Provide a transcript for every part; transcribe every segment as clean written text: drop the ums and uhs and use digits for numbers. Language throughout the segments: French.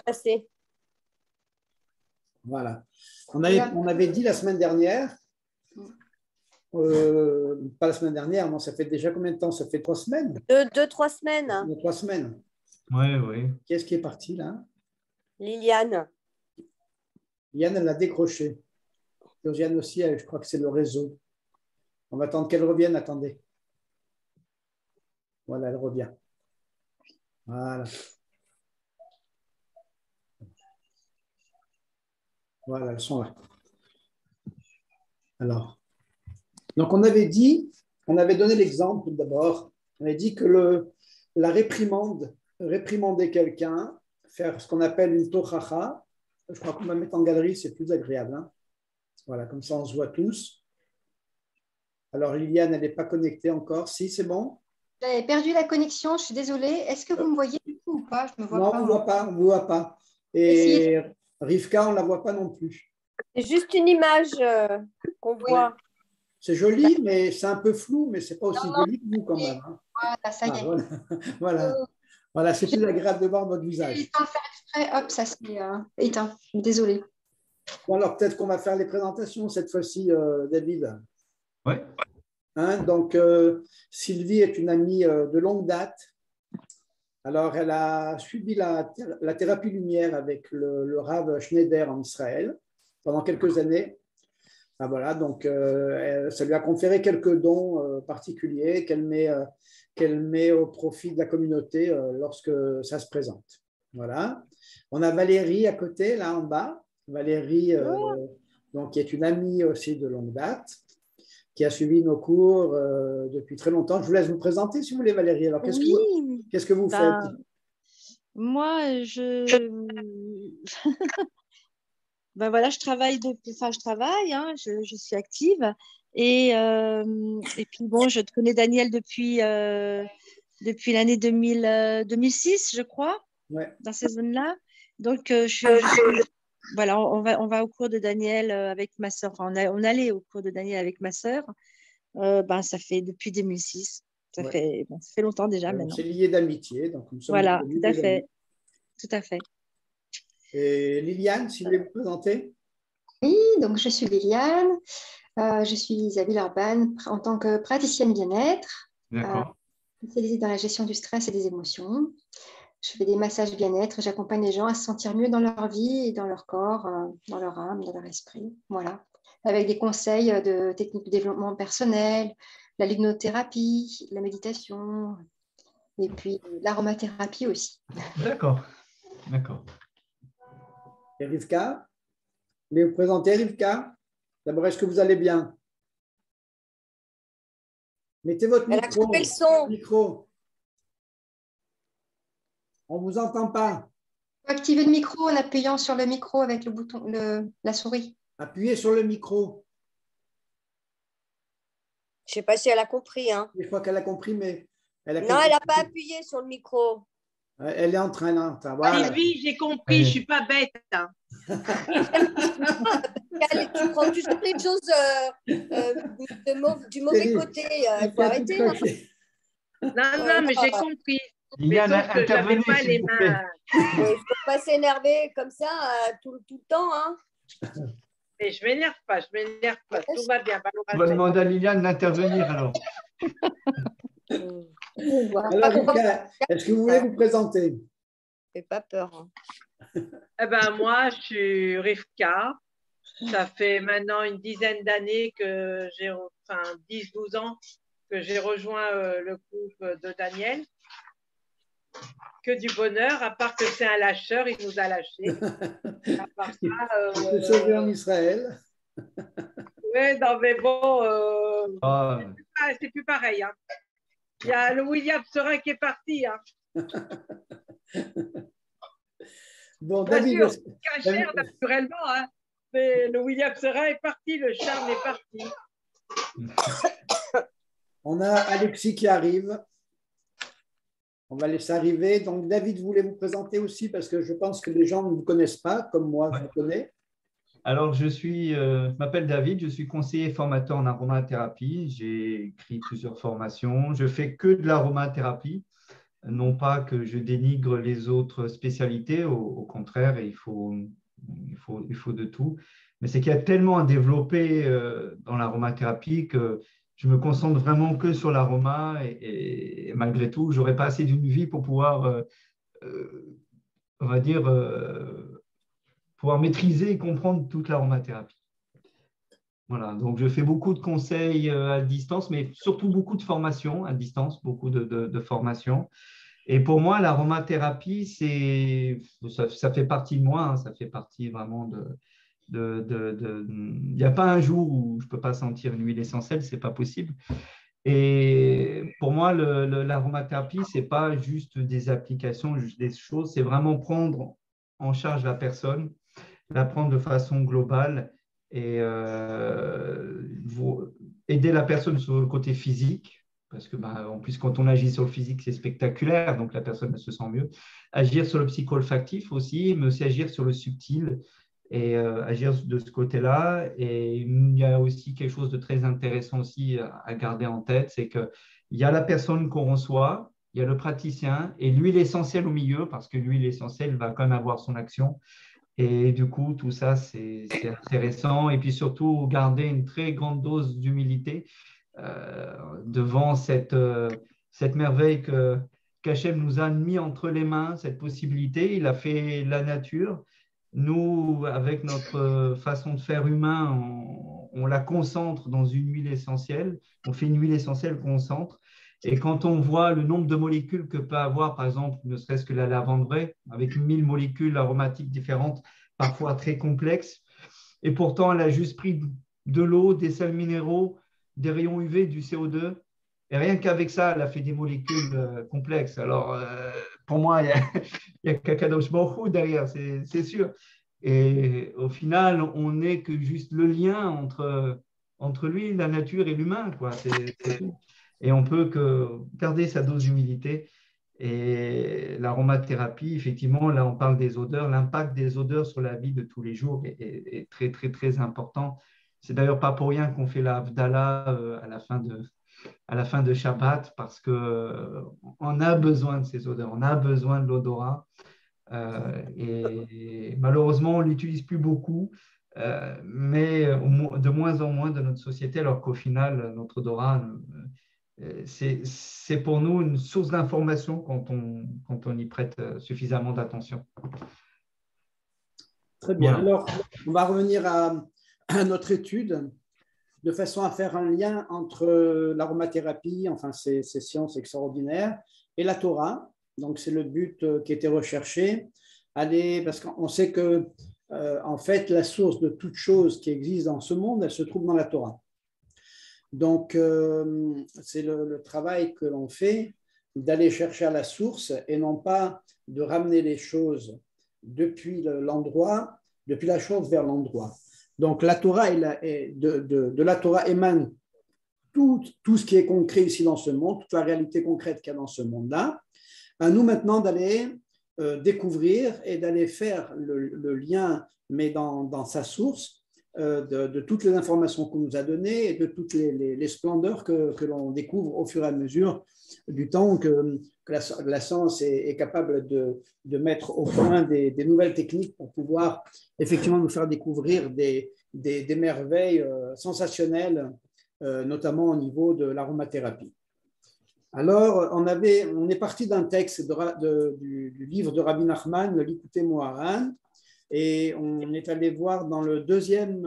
passé. Voilà. On avait dit la semaine dernière, pas la semaine dernière, non, ça fait déjà combien de temps? Ça fait 3 semaines? 3 semaines. 3 semaines. Oui, oui. Qui est-ce qui est parti là? Liliane. Yann, elle a décroché. Josiane aussi, je crois que c'est le réseau. On va attendre qu'elle revienne. Attendez. Voilà, elle revient. Voilà. Voilà, elles sont là. Alors, donc on avait dit, on avait donné l'exemple d'abord, on avait dit que la réprimande, réprimander quelqu'un, faire ce qu'on appelle une tochacha, je crois qu'on va mettre en galerie, c'est plus agréable. Hein. Voilà, comme ça on se voit tous. Alors Liliane, elle n'est pas connectée encore. Si, c'est bon? J'avais perdu la connexion, je suis désolée. Est-ce que vous me voyez du coup ou pas? Je me vois non, pas. on ne voit pas, on ne voit pas. Et Rivka, on ne la voit pas non plus. C'est juste une image qu'on voit. C'est joli, mais c'est un peu flou, mais ce n'est pas aussi joli que vous quand même. Hein. Voilà, ça y est. Voilà, voilà. Voilà, c'est plus agréable de voir votre visage. J'ai faire exprès, hop, ça s'est éteint. Je suis désolée. Bon, alors peut-être qu'on va faire les présentations cette fois-ci, David. Oui. Hein, donc, Sylvie est une amie de longue date. Alors, elle a suivi la thérapie lumière avec le Rav Schneider en Israël pendant quelques années. Ah, voilà, donc ça lui a conféré quelques dons particuliers qu'elle met au profit de la communauté lorsque ça se présente. Voilà. On a Valérie à côté, là en bas. Valérie, donc, qui est une amie aussi de longue date, qui a suivi nos cours depuis très longtemps. Je vous laisse vous présenter si vous voulez, Valérie. Alors, qu'est-ce que vous faites? Moi, ben voilà, je travaille, hein, je suis active. Et puis, bon, je te connais, Daniel, depuis l'année 2006, je crois, dans ces zones-là. Donc, voilà, on va au cours de Daniel avec ma sœur. Enfin, on allait au cours de Daniel avec ma sœur. Ben, ça fait depuis 2006. Ça fait longtemps déjà maintenant. C'est lié d'amitié. Donc nous sommes voilà, tout à fait. Tout à fait. Et Liliane, si vous voulez vous présenter? Oui, donc je suis Liliane. Je suis Isabelle Urban en tant que praticienne bien-être. D'accord. Spécialisée dans la gestion du stress et des émotions. Je fais des massages bien-être. J'accompagne les gens à se sentir mieux dans leur vie et dans leur corps, dans leur âme, dans leur esprit. Voilà. Avec des conseils de techniques de développement personnel, la luminothérapie, la méditation et puis l'aromathérapie aussi. D'accord. D'accord. Et Rivka? Vous voulez vous présenter, Rivka? D'abord, est-ce que vous allez bien? Mettez votre micro. Elle a coupé le son. Micro. On ne vous entend pas. Activez le micro en appuyant sur le micro avec le bouton, la souris. Appuyez sur le micro. Je ne sais pas si elle a compris. Hein. Je crois qu'elle a compris, mais elle a non, elle n'a pas appuyé sur le micro. Elle est en train là. Voilà. Sylvie, j'ai compris, je ne suis pas bête. Hein. Tu prends toujours les choses du mauvais côté. Il faut arrêter. Non, mais j'ai compris. Liliane, intervenez, pas les mains. Il ne faut pas s'énerver comme ça tout le temps. Hein. Mais je ne m'énerve pas, tout va bien. On va demander à Liliane d'intervenir alors. Alors, Rivka, est-ce que vous voulez vous présenter? Fais pas peur. Eh ben, moi, je suis Rivka. Ça fait maintenant une dizaine d'années que j'ai, 10-12 ans, que j'ai rejoint le groupe de Daniel. Que du bonheur, à part que c'est un lâcheur, il nous a lâchés. À part ça, c'est sauvé en Israël. Oui, non, mais bon, c'est plus pareil. Hein. Il y a le William Serin qui est parti. Hein. Bon, David, cachère naturellement, hein. Mais le William Serin est parti, le charme est parti. On a Alexis qui arrive. On va laisser arriver. Donc, David, vous voulez vous présenter aussi parce que je pense que les gens ne vous connaissent pas, comme moi, je vous connais. Alors, je m'appelle David, je suis conseiller formateur en aromathérapie. J'ai écrit plusieurs formations. Je fais que de l'aromathérapie. Non pas que je dénigre les autres spécialités, au contraire, il faut de tout. Mais c'est qu'il y a tellement à développer dans l'aromathérapie que je me concentre vraiment que sur l'aroma et malgré tout, je n'aurais pas assez d'une vie pour pouvoir, on va dire, pouvoir maîtriser et comprendre toute l'aromathérapie. Voilà, donc je fais beaucoup de conseils à distance, mais surtout beaucoup de formations à distance, beaucoup de formations. Et pour moi, l'aromathérapie, ça fait partie de moi, hein, ça fait partie vraiment il n'y a pas un jour où je ne peux pas sentir une huile essentielle, ce n'est pas possible. Et pour moi, l'aromathérapie, ce n'est pas juste des applications, juste des choses, c'est vraiment prendre en charge la personne, la prendre de façon globale et aider la personne sur le côté physique, parce que en plus, quand on agit sur le physique, c'est spectaculaire, donc la personne se sent mieux. Agir sur le psycho-olfactif aussi, mais aussi agir sur le subtil et agir de ce côté-là. Et il y a aussi quelque chose de très intéressant aussi à garder en tête, c'est qu'il y a la personne qu'on reçoit, il y a le praticien et l'huile essentielle au milieu, parce que l'huile essentielle va quand même avoir son action. Et du coup, tout ça, c'est intéressant. Et puis surtout, garder une très grande dose d'humilité devant cette merveille qu'Hachem nous a mis entre les mains, cette possibilité. Il a fait la nature. Nous, avec notre façon de faire humain, on la concentre dans une huile essentielle. On fait une huile essentielle concentre. Et quand on voit le nombre de molécules que peut avoir, par exemple, ne serait-ce que la lavande vraie, avec 1000 molécules aromatiques différentes, parfois très complexes, et pourtant, elle a juste pris de l'eau, des sels minéraux, des rayons UV, du CO2, et rien qu'avec ça, elle a fait des molécules complexes. Alors, pour moi, il y a Kakadosh Baruch Hu derrière, c'est sûr. Et au final, on n'est que juste le lien entre lui, la nature et l'humain, quoi. C'est tout. Et on peut que garder sa dose d'humilité. Et l'aromathérapie, effectivement, là, on parle des odeurs. L'impact des odeurs sur la vie de tous les jours est très, très, très important. C'est d'ailleurs pas pour rien qu'on fait la Havdalah à la fin de Shabbat, parce qu'on a besoin de ces odeurs, on a besoin de l'odorat. Et malheureusement, on ne l'utilise plus beaucoup, mais de moins en moins de notre société, alors qu'au final, notre odorat, c'est pour nous une source d'information quand on y prête suffisamment d'attention. Très bien. Voilà. Alors, on va revenir à notre étude de façon à faire un lien entre l'aromathérapie, enfin ces sciences extraordinaires, et la Torah. Donc, c'est le but qui était recherché. Parce qu'on sait que, en fait, la source de toute chose qui existe dans ce monde, elle se trouve dans la Torah. Donc, c'est le travail que l'on fait d'aller chercher à la source et non pas de ramener les choses depuis la chose vers l'endroit. Donc, la Torah, de la Torah émane tout ce qui est concret ici dans ce monde, toute la réalité concrète qu'il y a dans ce monde-là. À nous maintenant d'aller découvrir et d'aller faire le lien, mais dans sa source, de toutes les informations qu'on nous a données et de toutes les splendeurs que l'on découvre au fur et à mesure du temps que la science est capable de mettre au point des nouvelles techniques pour pouvoir effectivement nous faire découvrir des merveilles sensationnelles, notamment au niveau de l'aromathérapie. Alors, on est parti d'un texte du livre de Rabbi Nachman, le Likutei Moharan, et on est allé voir dans le deuxième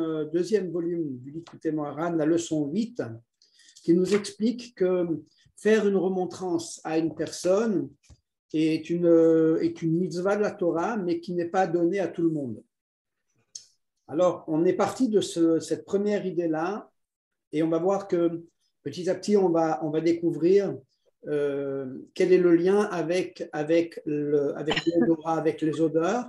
volume du Likutei Moharan, la leçon 8, qui nous explique que faire une remontrance à une personne est une mitzvah de la Torah, mais qui n'est pas donnée à tout le monde. Alors, on est parti de cette première idée-là, et on va voir que petit à petit, on va découvrir quel est le lien avec l'odorat, avec les odeurs,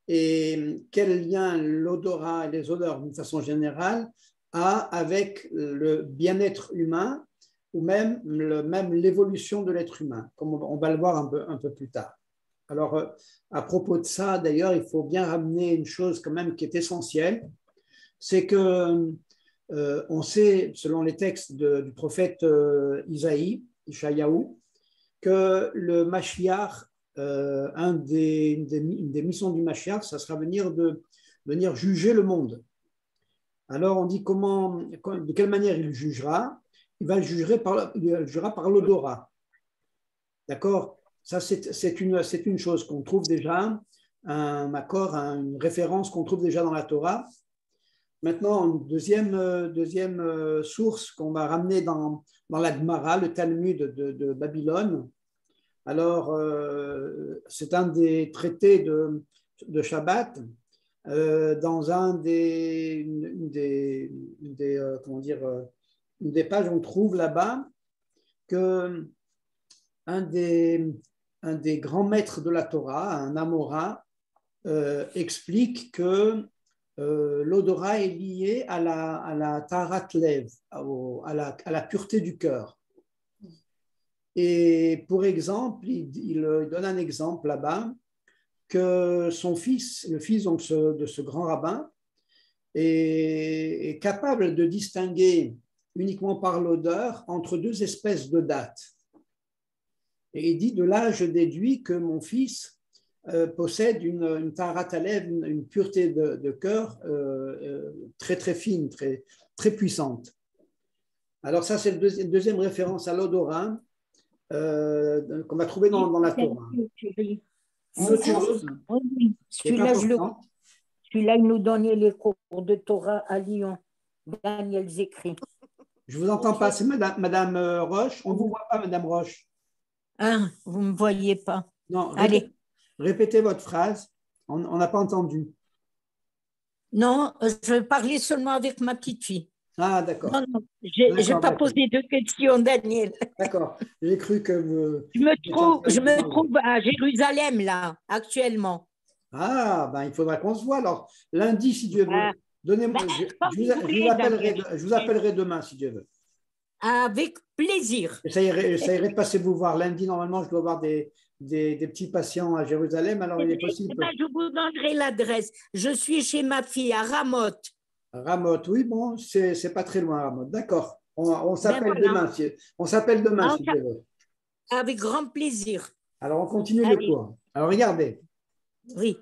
et quel lien l'odorat et les odeurs, d'une façon générale, a avec le bien-être humain ou même l'évolution de l'être humain, comme on va le voir un peu plus tard. Alors, à propos de ça, d'ailleurs, il faut bien ramener une chose quand même qui est essentielle, c'est que on sait, selon les textes du prophète Ishaïaou, que le Mashiach, une des missions du Mashiach, ça sera venir juger le monde. Alors on dit de quelle manière il jugera? Il jugera par l'odorat. D'accord? Ça, c'est une chose qu'on trouve déjà, une référence qu'on trouve déjà dans la Torah. Maintenant, une deuxième source qu'on va ramener dans la Gemara, le Talmud de Babylone. Alors, c'est un des traités de Shabbat. Dans une des pages, on trouve là-bas que un des grands maîtres de la Torah, un Amora, explique que l'odorat est lié à la taharat lev, à la pureté du cœur. Et pour exemple, il donne un exemple là-bas, que son fils, le fils donc, de ce grand rabbin, est capable de distinguer uniquement par l'odeur entre deux espèces de dattes. Et il dit, de là, je déduis que mon fils possède une taharat alev, une pureté de cœur très très fine, très, très puissante. Alors ça, c'est une deuxième référence à l'odorat qu'on va trouver dans la Torah. Une autre chose oui. Celui-là, il nous donnait les cours de Torah à Lyon. Daniel Zécri. Je ne vous entends pas, c'est Madame Roche. On ne vous voit pas, Madame Roche. Ah, vous ne me voyez pas. Non, allez. Répétez votre phrase. On n'a pas entendu. Non, je parlais seulement avec ma petite fille. Ah, d'accord. Non, je n'ai pas posé de questions, Daniel. D'accord. J'ai cru que vous... Je me trouve à Jérusalem, là, actuellement. Ah, ben il faudra qu'on se voit. Alors, lundi, si Dieu veut. Donnez-moi. Je vous appellerai demain, si Dieu veut. Avec plaisir. Ça irait de passer vous voir. Lundi, normalement, je dois avoir des petits patients à Jérusalem. Alors, il est possible. Je vous donnerai l'adresse. Je suis chez ma fille à Ramoth. Ramoth, oui, bon, c'est pas très loin, Ramoth. D'accord. On s'appelle demain. On s'appelle demain, si Dieu veut. Avec grand plaisir. Alors, on continue le cours. Alors, regardez. Oui.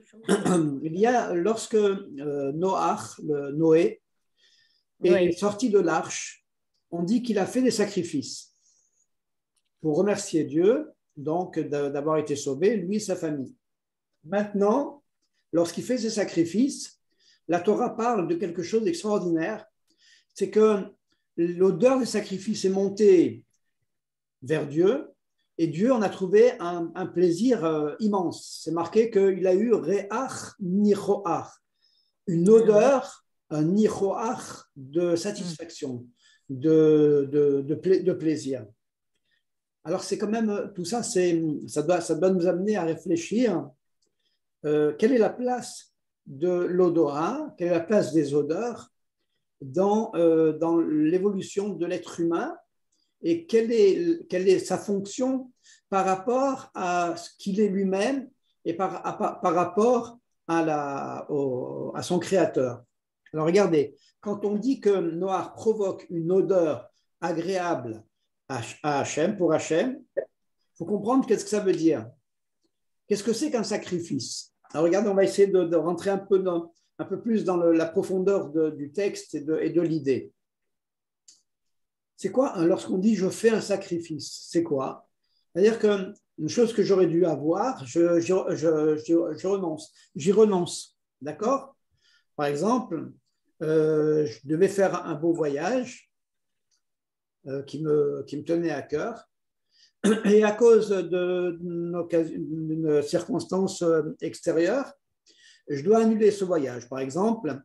Il y a, lorsque Noé, est sorti de l'arche, on dit qu'il a fait des sacrifices pour remercier Dieu, donc d'avoir été sauvé, lui et sa famille. Maintenant, lorsqu'il fait ses sacrifices, la Torah parle de quelque chose d'extraordinaire, c'est que l'odeur des sacrifices est montée vers Dieu, et Dieu en a trouvé un plaisir immense. C'est marqué qu'il a eu Re'ach Nichoach, une odeur, un Nichoach de satisfaction, de plaisir. Alors c'est quand même, tout ça, ça doit nous amener à réfléchir quelle est la place de l'odorat, quelle est la place des odeurs dans l'évolution de l'être humain, et quelle est sa fonction par rapport à ce qu'il est lui-même et par rapport à son créateur. Alors regardez, quand on dit que Noach provoque une odeur agréable à Hachem, pour Hachem, il faut comprendre qu'est-ce que ça veut dire. Qu'est-ce que c'est qu'un sacrifice? Alors regardez, on va essayer de rentrer un peu plus dans la profondeur du texte et de l'idée. C'est quoi lorsqu'on dit « je fais un sacrifice », c'est quoi? C'est-à-dire qu'une chose que j'aurais dû avoir, je renonce. J'y renonce, d'accord? Par exemple, je devais faire un beau voyage qui me tenait à cœur, et à cause d'une circonstance extérieure, je dois annuler ce voyage. Par exemple,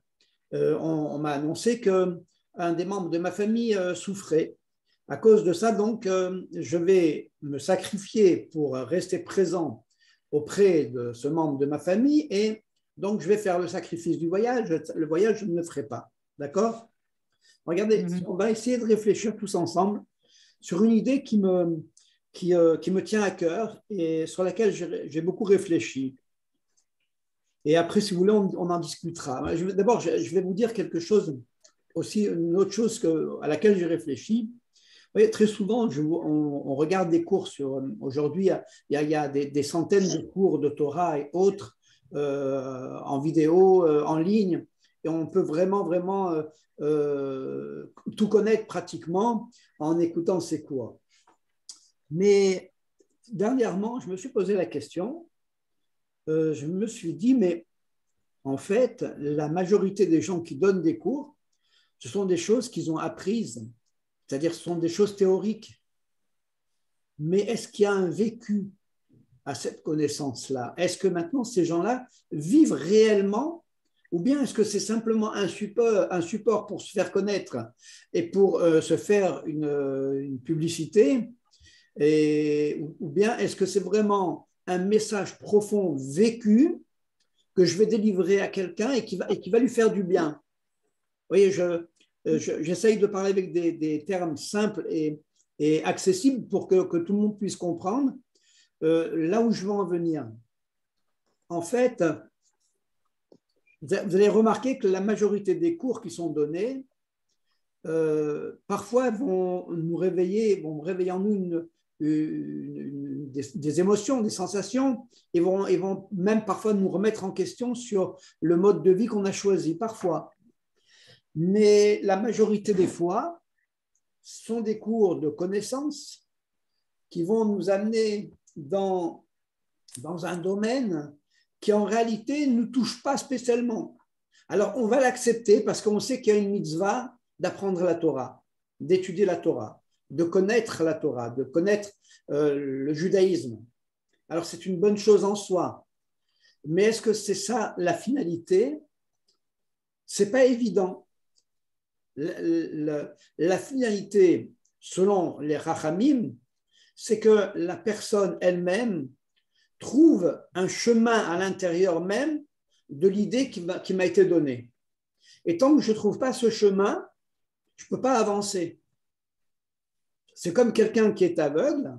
on m'a annoncé que un des membres de ma famille souffrait. À cause de ça, donc, je vais me sacrifier pour rester présent auprès de ce membre de ma famille, et donc je vais faire le sacrifice du voyage. Le voyage, je ne le ferai pas. D'accord? Regardez, on va essayer de réfléchir tous ensemble sur une idée qui me tient à cœur et sur laquelle j'ai beaucoup réfléchi. Et après, si vous voulez, on en discutera. D'abord, je vais vous dire quelque chose aussi, une autre chose à laquelle j'ai réfléchi. Oui, très souvent, on regarde des cours aujourd'hui, il y a des centaines de cours de Torah et autres en vidéo, en ligne, et on peut vraiment tout connaître pratiquement en écoutant ces cours. Mais dernièrement, je me suis posé la question, je me suis dit, mais en fait, la majorité des gens qui donnent des cours, ce sont des choses qu'ils ont apprises, c'est-à-dire ce sont des choses théoriques. Mais est-ce qu'il y a un vécu à cette connaissance-là? Est-ce que maintenant ces gens-là vivent réellement, ou bien est-ce que c'est simplement un support pour se faire connaître et pour se faire une publicité, ou bien est-ce que c'est vraiment un message profond vécu que je vais délivrer à quelqu'un et qui va lui faire du bien? Vous voyez, j'essaye de parler avec des termes simples et accessibles pour que tout le monde puisse comprendre là où je veux en venir. En fait, vous allez remarquer que la majorité des cours qui sont donnés, parfois vont réveiller en nous des émotions, des sensations, et vont même parfois nous remettre en question sur le mode de vie qu'on a choisi, parfois. Mais la majorité des fois, sont des cours de connaissances qui vont nous amener dans un domaine qui en réalité ne nous touche pas spécialement. Alors on va l'accepter parce qu'on sait qu'il y a une mitzvah d'apprendre la Torah, d'étudier la Torah, de connaître la Torah, de connaître le judaïsme. Alors c'est une bonne chose en soi. Mais est-ce que c'est ça la finalité? C'est pas évident. La finalité, selon les Rachamim, c'est que la personne elle-même trouve un chemin à l'intérieur même de l'idée qui m'a été donnée. Et tant que je ne trouve pas ce chemin, je ne peux pas avancer. C'est comme quelqu'un qui est aveugle,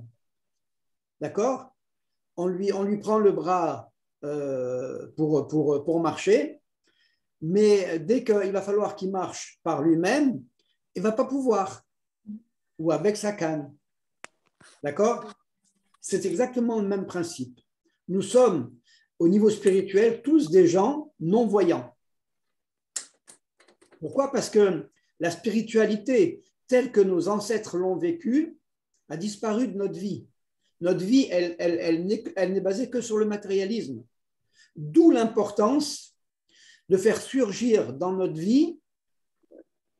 d'accord? On lui prend le bras pour marcher, mais dès qu'il va falloir qu'il marche par lui-même, il ne va pas pouvoir, ou avec sa canne. D'accord? C'est exactement le même principe. Nous sommes, au niveau spirituel, tous des gens non-voyants. Pourquoi? Parce que la spiritualité, telle que nos ancêtres l'ont vécue, a disparu de notre vie. Notre vie, elle n'est basée que sur le matérialisme. D'où l'importance de faire surgir dans notre vie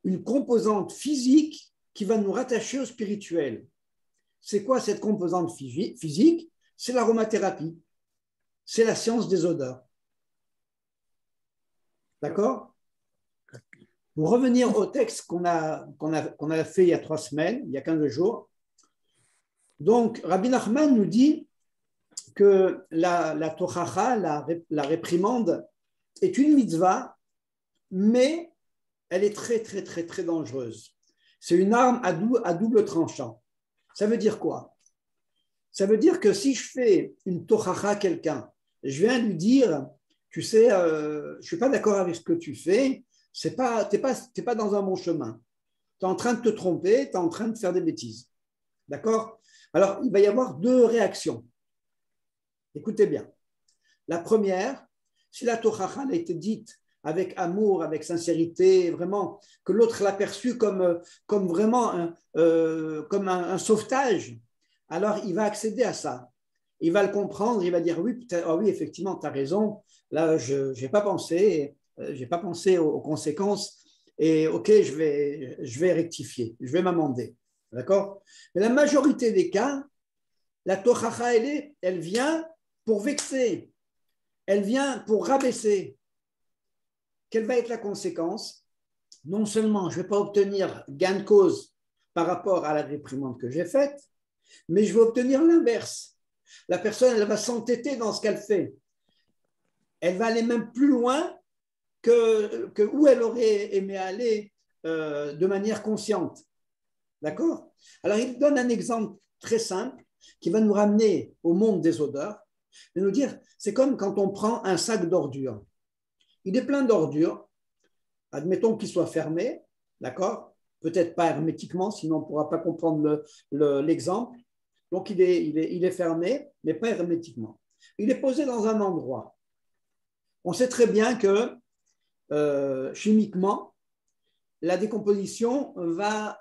une composante physique qui va nous rattacher au spirituel. C'est quoi cette composante physique? C'est l'aromathérapie. C'est la science des odeurs. D'accord? Pour revenir au texte qu'on a fait il y a 3 semaines, il y a 15 jours, donc Rabbi Nachman nous dit que la tochacha, la réprimande, est une mitzvah, mais elle est très, très, très, très dangereuse. C'est une arme à double tranchant. Ça veut dire quoi? Ça veut dire que si je fais une tochacha à quelqu'un, je viens lui dire, tu sais, je ne suis pas d'accord avec ce que tu fais, tu n'es pas dans un bon chemin. Tu es en train de te tromper, tu es en train de faire des bêtises. D'accord? Alors, il va y avoir 2 réactions. Écoutez bien. La première, si la tochacha a été dite avec amour, avec sincérité, vraiment, que l'autre l'a perçue comme vraiment comme un sauvetage, alors il va accéder à ça. Il va le comprendre, il va dire oui, oui, effectivement, tu as raison, là, je n'ai pas pensé, aux conséquences, et ok, je vais rectifier, je vais m'amender. D'accord? Mais la majorité des cas, la tochacha, elle vient pour vexer, elle vient pour rabaisser. Quelle va être la conséquence? Non seulement je ne vais pas obtenir gain de cause par rapport à la réprimande que j'ai faite, mais je vais obtenir l'inverse. La personne, elle va s'entêter dans ce qu'elle fait. Elle va aller même plus loin que où elle aurait aimé aller de manière consciente. D'accord? Alors, il donne un exemple très simple qui va nous ramener au monde des odeurs, de nous dire, c'est comme quand on prend un sac d'ordures. Il est plein d'ordures, admettons qu'il soit fermé, d'accord? peut-être pas hermétiquement, sinon on ne pourra pas comprendre l'exemple. Donc il est fermé, mais pas hermétiquement. Il est posé dans un endroit. On sait très bien que chimiquement, la décomposition va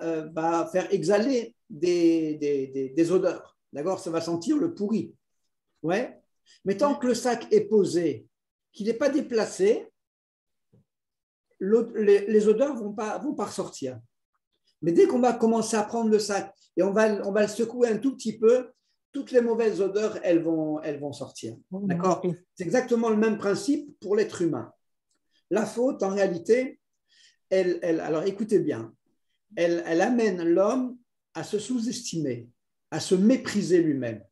faire exhaler des odeurs. D'accord? Ça va sentir le pourri. Ouais. Mais tant que le sac est posé, qu'il n'est pas déplacé, les odeurs vont pas ressortir. Mais dès qu'on va commencer à prendre le sac et on va le secouer un tout petit peu, toutes les mauvaises odeurs, elles vont sortir. D'accord? C'est exactement le même principe pour l'être humain. La faute, en réalité, alors écoutez bien, elle amène l'homme à se sous-estimer, à se mépriser lui-même.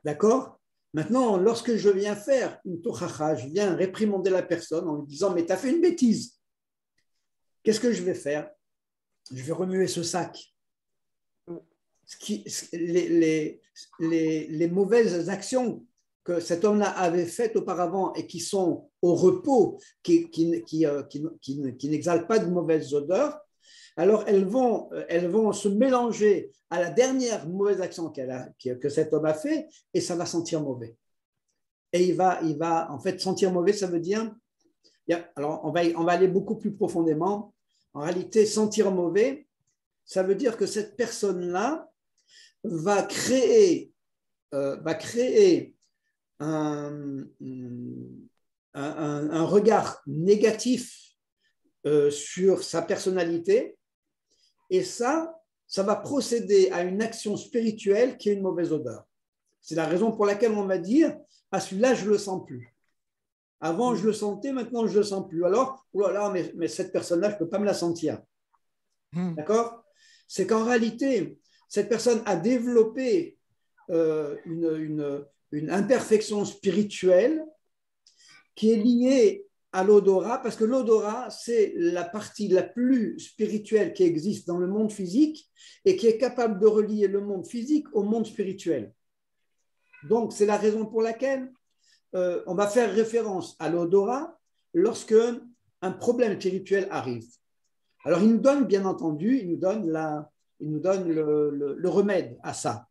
D'accord? Maintenant, lorsque je viens faire une tochacha, je viens réprimander la personne en lui disant « mais tu as fait une bêtise ». Qu'est-ce que je vais faire? Je vais remuer ce sac. Les mauvaises actions que cet homme-là avait faites auparavant et qui sont au repos, qui n'exhalent pas de mauvaises odeurs, alors elles vont se mélanger à la dernière mauvaise action que cet homme a fait et ça va sentir mauvais. Et il va en fait sentir mauvais, ça veut dire, alors on va aller beaucoup plus profondément. En réalité, sentir mauvais, ça veut dire que cette personne-là va créer un regard négatif sur sa personnalité, et ça va procéder à une action spirituelle qui a une mauvaise odeur. C'est la raison pour laquelle on va dire « ah, celui-là, je ne le sens plus ». Avant, je le sentais, maintenant, je ne le sens plus. Alors, oh là là, mais cette personne-là, je ne peux pas me la sentir. D'accord? C'est qu'en réalité, cette personne a développé une imperfection spirituelle qui est liée à l'odorat, parce que l'odorat, c'est la partie la plus spirituelle qui existe dans le monde physique et qui est capable de relier le monde physique au monde spirituel. Donc, c'est la raison pour laquelle on va faire référence à l'odorat lorsque un problème spirituel arrive. Alors, il nous donne, bien entendu, il nous donne le remède à ça.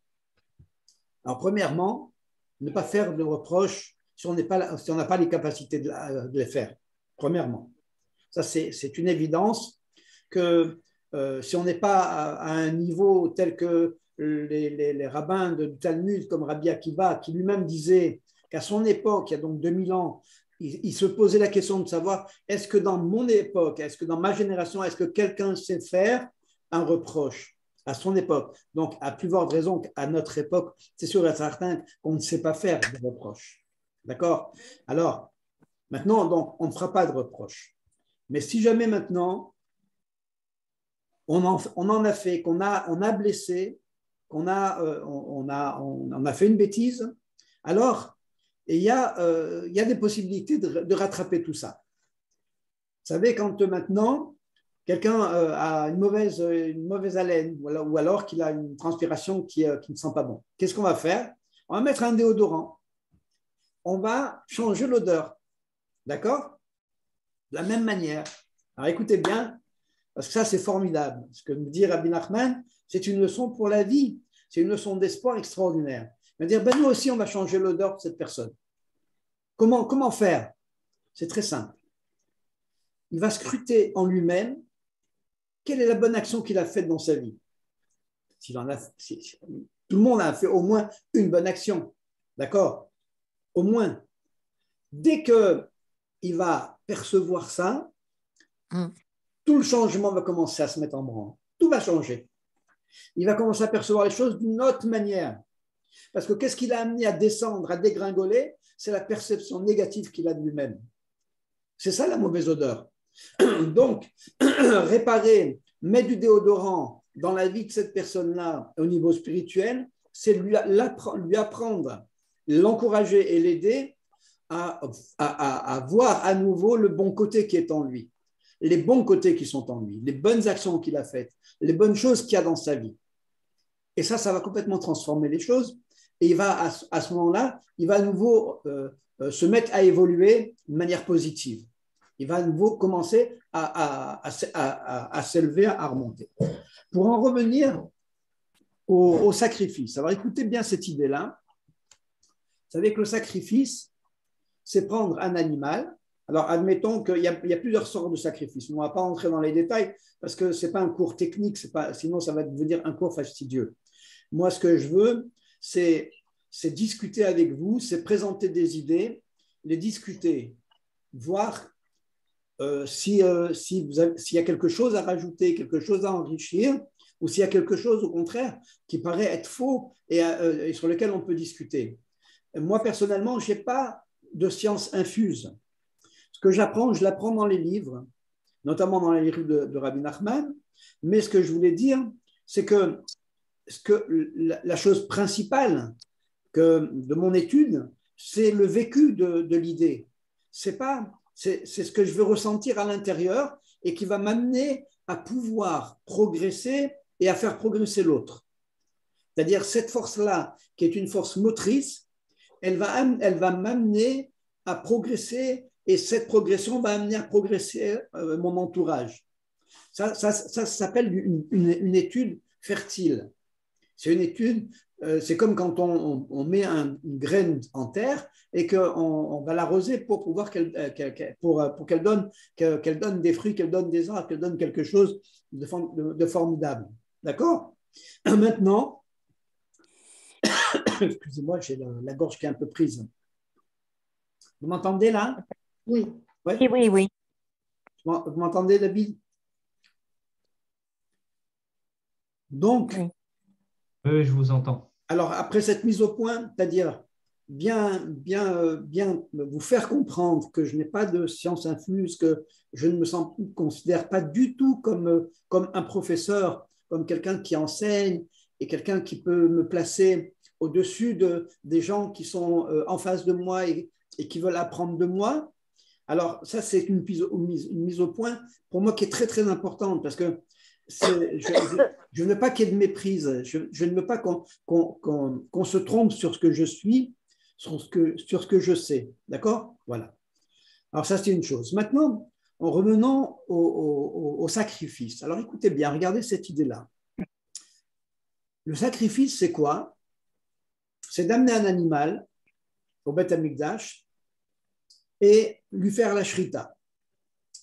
Alors, premièrement, ne pas faire de reproches si on n'a pas les capacités de les faire. Premièrement. Ça, c'est une évidence que si on n'est pas à un niveau tel que les rabbins du Talmud, comme Rabbi Akiva, qui lui-même disait qu'à son époque, il y a donc 2000 ans, il se posait la question de savoir est-ce que dans mon époque, est-ce que dans ma génération, est-ce que quelqu'un sait faire un reproche à son époque? Donc, à plus forte raison qu'à notre époque, c'est sûr et certain qu'on ne sait pas faire de reproches. D'accord? Alors, maintenant, donc, on ne fera pas de reproches. Mais si jamais maintenant, on en a fait, on a blessé, on a fait une bêtise, alors il y a des possibilités de rattraper tout ça. Vous savez, quand maintenant, quelqu'un a une mauvaise haleine ou alors qu'il a une transpiration qui ne sent pas bon, qu'est-ce qu'on va faire? On va mettre un déodorant. On va changer l'odeur. D'accord? De la même manière. Alors écoutez bien, parce que ça c'est formidable. Ce que me dit Rabbi Nachman, c'est une leçon pour la vie. C'est une leçon d'espoir extraordinaire. Il va dire, ben nous aussi on va changer l'odeur de cette personne. Comment faire? C'est très simple. Il va scruter en lui-même quelle est la bonne action qu'il a faite dans sa vie. Tout le monde a fait au moins une bonne action. D'accord? Au moins. Dès qu'il va percevoir ça, tout le changement va commencer à se mettre en branle. Tout va changer. Il va commencer à percevoir les choses d'une autre manière. Parce que qu'est-ce qui l'a amené à descendre, à dégringoler? C'est la perception négative qu'il a de lui-même. C'est ça la mauvaise odeur. Donc, réparer, mettre du déodorant dans la vie de cette personne-là au niveau spirituel, c'est lui apprendre, l'encourager et l'aider à voir à nouveau le bon côté qui est en lui, les bons côtés qui sont en lui, les bonnes actions qu'il a faites, les bonnes choses qu'il y a dans sa vie. Et ça va complètement transformer les choses. Et il va, à ce moment-là, il va à nouveau se mettre à évoluer de manière positive. Il va à nouveau commencer à s'élever, à remonter. Pour en revenir au sacrifice, alors écoutez bien cette idée-là. Vous savez que le sacrifice, c'est prendre un animal. Alors, admettons qu'il y a plusieurs sortes de sacrifices. On ne va pas entrer dans les détails parce que ce n'est pas un cours technique, sinon ça va devenir un cours fastidieux. Moi, ce que je veux, c'est discuter avec vous, c'est présenter des idées, les discuter, voir s'il y a quelque chose à rajouter, quelque chose à enrichir, ou s'il y a quelque chose, au contraire, qui paraît être faux et sur lequel on peut discuter. Moi, personnellement, je n'ai pas de science infuse. Ce que j'apprends, je l'apprends dans les livres, notamment dans les livres de Rabbi Nachman. Mais ce que je voulais dire, c'est que la chose principale de mon étude, c'est le vécu de l'idée. C'est ce que je veux ressentir à l'intérieur et qui va m'amener à pouvoir progresser et à faire progresser l'autre. C'est-à-dire cette force-là, qui est une force motrice, elle va m'amener à progresser et cette progression va amener à progresser mon entourage. Ça s'appelle une étude fertile. C'est une étude, c'est comme quand on met une graine en terre et qu'on va l'arroser pour pouvoir qu'elle donne des fruits, qu'elle donne des arbres, qu'elle donne quelque chose de formidable. D'accord? Maintenant, excusez-moi, j'ai la gorge qui est un peu prise. Vous m'entendez là? Oui. Ouais? Oui. Vous m'entendez, David? Donc, Oui, je vous entends. Alors, après cette mise au point, c'est-à-dire bien vous faire comprendre que je n'ai pas de science infuse, que je ne me considère pas du tout comme un professeur, comme quelqu'un qui enseigne et quelqu'un qui peut me placer au-dessus des gens qui sont en face de moi et qui veulent apprendre de moi. Alors, ça, c'est une mise au point pour moi qui est très, très importante parce que je ne veux pas qu'il y ait de méprise. Je ne veux pas qu'on se trompe sur ce que je suis, sur ce que je sais. D'accord? Voilà. Alors, ça, c'est une chose. Maintenant, en revenant au sacrifice. Alors, écoutez bien, regardez cette idée-là. Le sacrifice, c'est quoi? C'est d'amener un animal au Beth Amikdash et lui faire la shrita,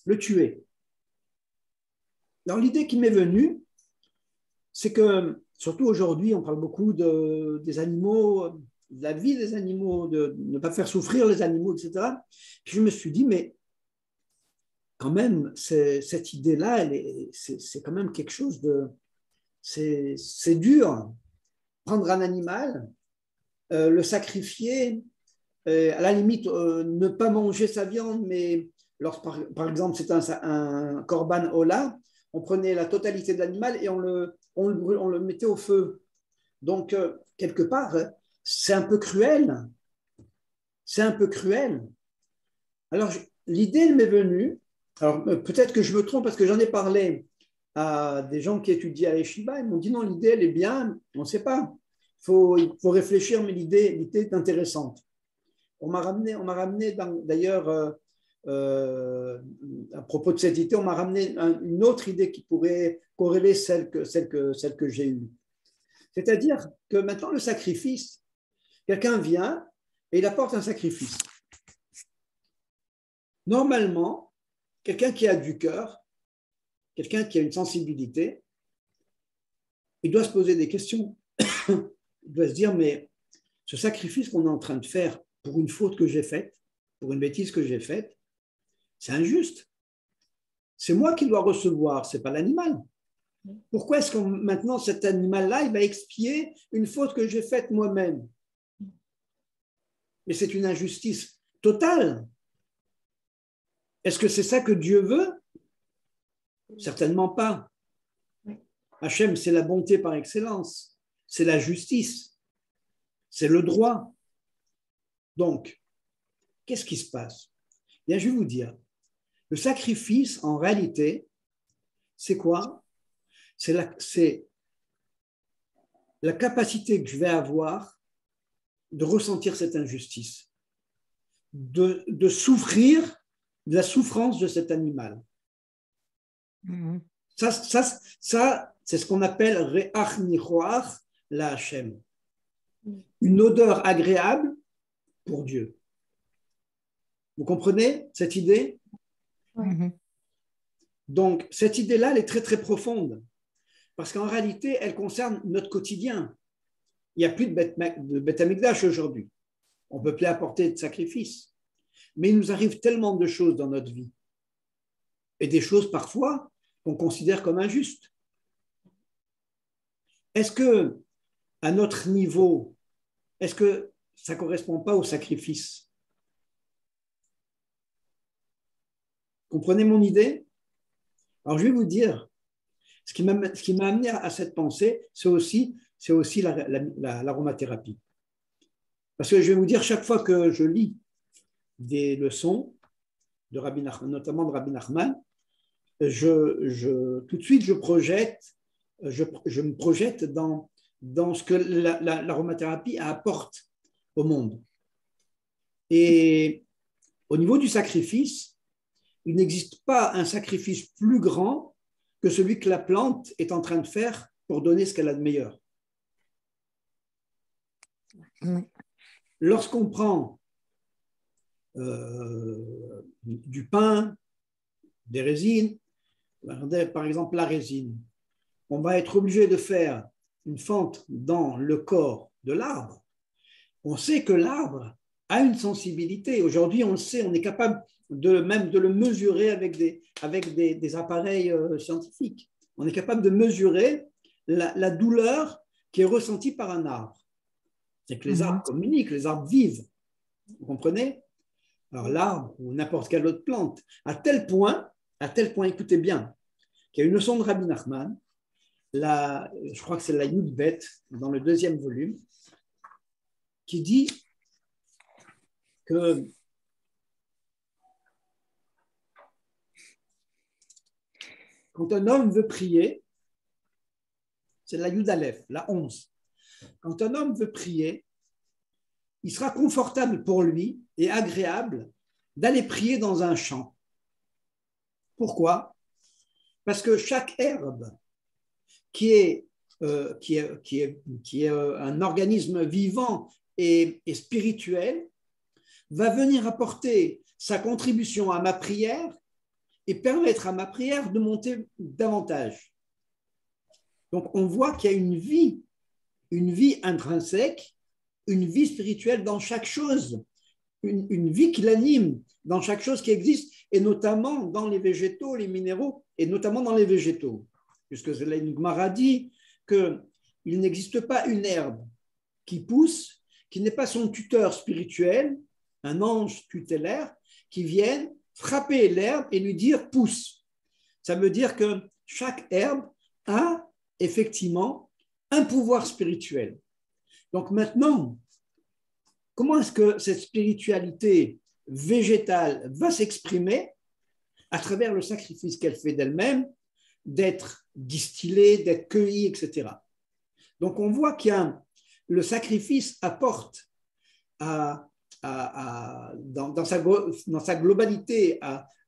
le tuer. Alors, l'idée qui m'est venue, c'est que, surtout aujourd'hui, on parle beaucoup des animaux, de la vie des animaux, de ne pas faire souffrir les animaux, etc. Puis je me suis dit, mais quand même, cette idée-là, c'est quand même quelque chose de... C'est dur. Prendre un animal, le sacrifier, à la limite, ne pas manger sa viande, mais par exemple, c'est un korban ola, on prenait la totalité de l'animal et on le mettait au feu. Donc, quelque part, c'est un peu cruel. C'est un peu cruel. Alors, l'idée m'est venue, alors peut-être que je me trompe parce que j'en ai parlé à des gens qui étudient à Yeshiva, ils m'ont dit non, l'idée, elle est bien, on ne sait pas. Il faut réfléchir, mais l'idée est intéressante. On m'a ramené d'ailleurs, à propos de cette idée, on m'a ramené une autre idée qui pourrait corréler celle que j'ai eue. C'est-à-dire que maintenant, le sacrifice, quelqu'un vient et il apporte un sacrifice. Normalement, quelqu'un qui a du cœur, quelqu'un qui a une sensibilité, il doit se poser des questions. Il doit se dire, mais ce sacrifice qu'on est en train de faire pour une faute que j'ai faite, pour une bêtise que j'ai faite, c'est injuste. C'est moi qui dois recevoir, ce n'est pas l'animal. Pourquoi est-ce que maintenant cet animal-là, il va expier une faute que j'ai faite moi-même? Mais c'est une injustice totale. Est-ce que c'est ça que Dieu veut? Certainement pas. Hachem, c'est la bonté par excellence. C'est la justice. C'est le droit. Donc, qu'est-ce qui se passe? Bien, je vais vous dire. Le sacrifice, en réalité, c'est quoi? C'est la capacité que je vais avoir de ressentir cette injustice, de souffrir de la souffrance de cet animal. Ça, c'est ce qu'on appelle Re'ach Nichoach la Hashem. Une odeur agréable pour Dieu. Vous comprenez cette idée? Donc, cette idée-là, elle est très, très profonde. Parce qu'en réalité, elle concerne notre quotidien. Il n'y a plus de Beth Amikdash aujourd'hui. On ne peut plus apporter de sacrifice. Mais il nous arrive tellement de choses dans notre vie. Et des choses parfois qu'on considère comme injustes. Est-ce que, à notre niveau, est-ce que ça ne correspond pas au sacrifice? Comprenez mon idée? Alors, je vais vous dire, ce qui m'a amené à cette pensée, c'est aussi l'aromathérapie. Parce que je vais vous dire, chaque fois que je lis des leçons, notamment de Rabbi Nachman, tout de suite, je me projette dans ce que l'aromathérapie apporte au monde. Et au niveau du sacrifice, il n'existe pas un sacrifice plus grand que celui que la plante est en train de faire pour donner ce qu'elle a de meilleur. Lorsqu'on prend du pain, des résines, par exemple la résine, on va être obligé de faire une fente dans le corps de l'arbre. On sait que l'arbre a une sensibilité. Aujourd'hui, on le sait, on est capable même de le mesurer avec des appareils scientifiques. On est capable de mesurer la douleur qui est ressentie par un arbre. C'est que les arbres communiquent, les arbres vivent. Vous comprenez? Alors l'arbre ou n'importe quelle autre plante, à tel point, écoutez bien, qu'il y a une leçon de Rabbi Nachman, je crois que c'est la Yud Bet, dans le 2e volume, qui dit que quand un homme veut prier, c'est la Yud Aleph, la 11. Quand un homme veut prier, il sera confortable pour lui et agréable d'aller prier dans un champ. Pourquoi? Parce que chaque herbe qui est un organisme vivant et spirituel va venir apporter sa contribution à ma prière et permettre à ma prière de monter davantage. Donc on voit qu'il y a une vie intrinsèque, une vie spirituelle dans chaque chose, une vie qui l'anime dans chaque chose qui existe, et notamment dans les végétaux, les minéraux, et notamment dans les végétaux. Puisque la Gemara dit qu'il n'existe pas une herbe qui pousse, qui n'est pas son tuteur spirituel, un ange tutélaire, qui vienne frapper l'herbe et lui dire « pousse ». Ça veut dire que chaque herbe a effectivement un pouvoir spirituel. Donc maintenant, comment est-ce que cette spiritualité végétale va s'exprimer? À travers le sacrifice qu'elle fait d'elle-même, d'être distillée, d'être cueillie, etc. Donc on voit le sacrifice apporte dans sa globalité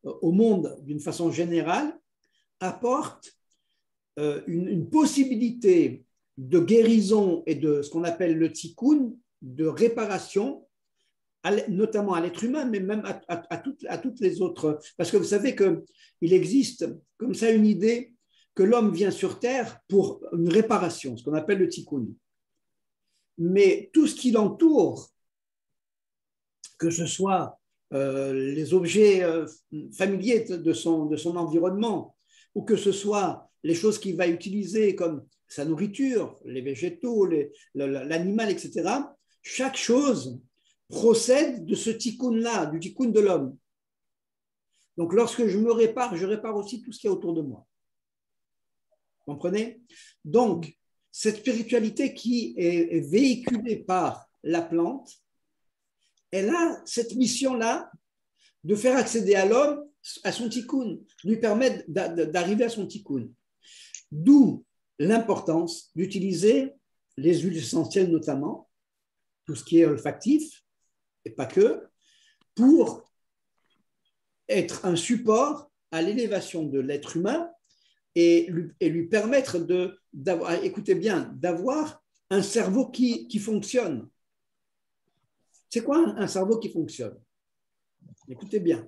au monde d'une façon générale, apporte une possibilité de guérison et de ce qu'on appelle le tikkun, de réparation, notamment à l'être humain, mais même à toutes les autres. Parce que vous savez qu'il existe comme ça une idée que l'homme vient sur Terre pour une réparation, ce qu'on appelle le tikkun. Mais tout ce qui l'entoure, que ce soit les objets familiers de son environnement, ou que ce soit les choses qu'il va utiliser comme sa nourriture, les végétaux, l'animal, etc., chaque chose procède de ce tikkun-là, du tikkun de l'homme. Donc, lorsque je me répare, je répare aussi tout ce qui est autour de moi. Vous comprenez? Donc, cette spiritualité qui est véhiculée par la plante, elle a cette mission-là de faire accéder à l'homme à son tikkun, lui permettre d'arriver à son tikkun. D'où l'importance d'utiliser les huiles essentielles notamment, tout ce qui est olfactif, et pas que, pour être un support à l'élévation de l'être humain et lui permettre d'avoir, écoutez bien, d'avoir un cerveau qui fonctionne. C'est quoi un cerveau qui fonctionne? Écoutez bien.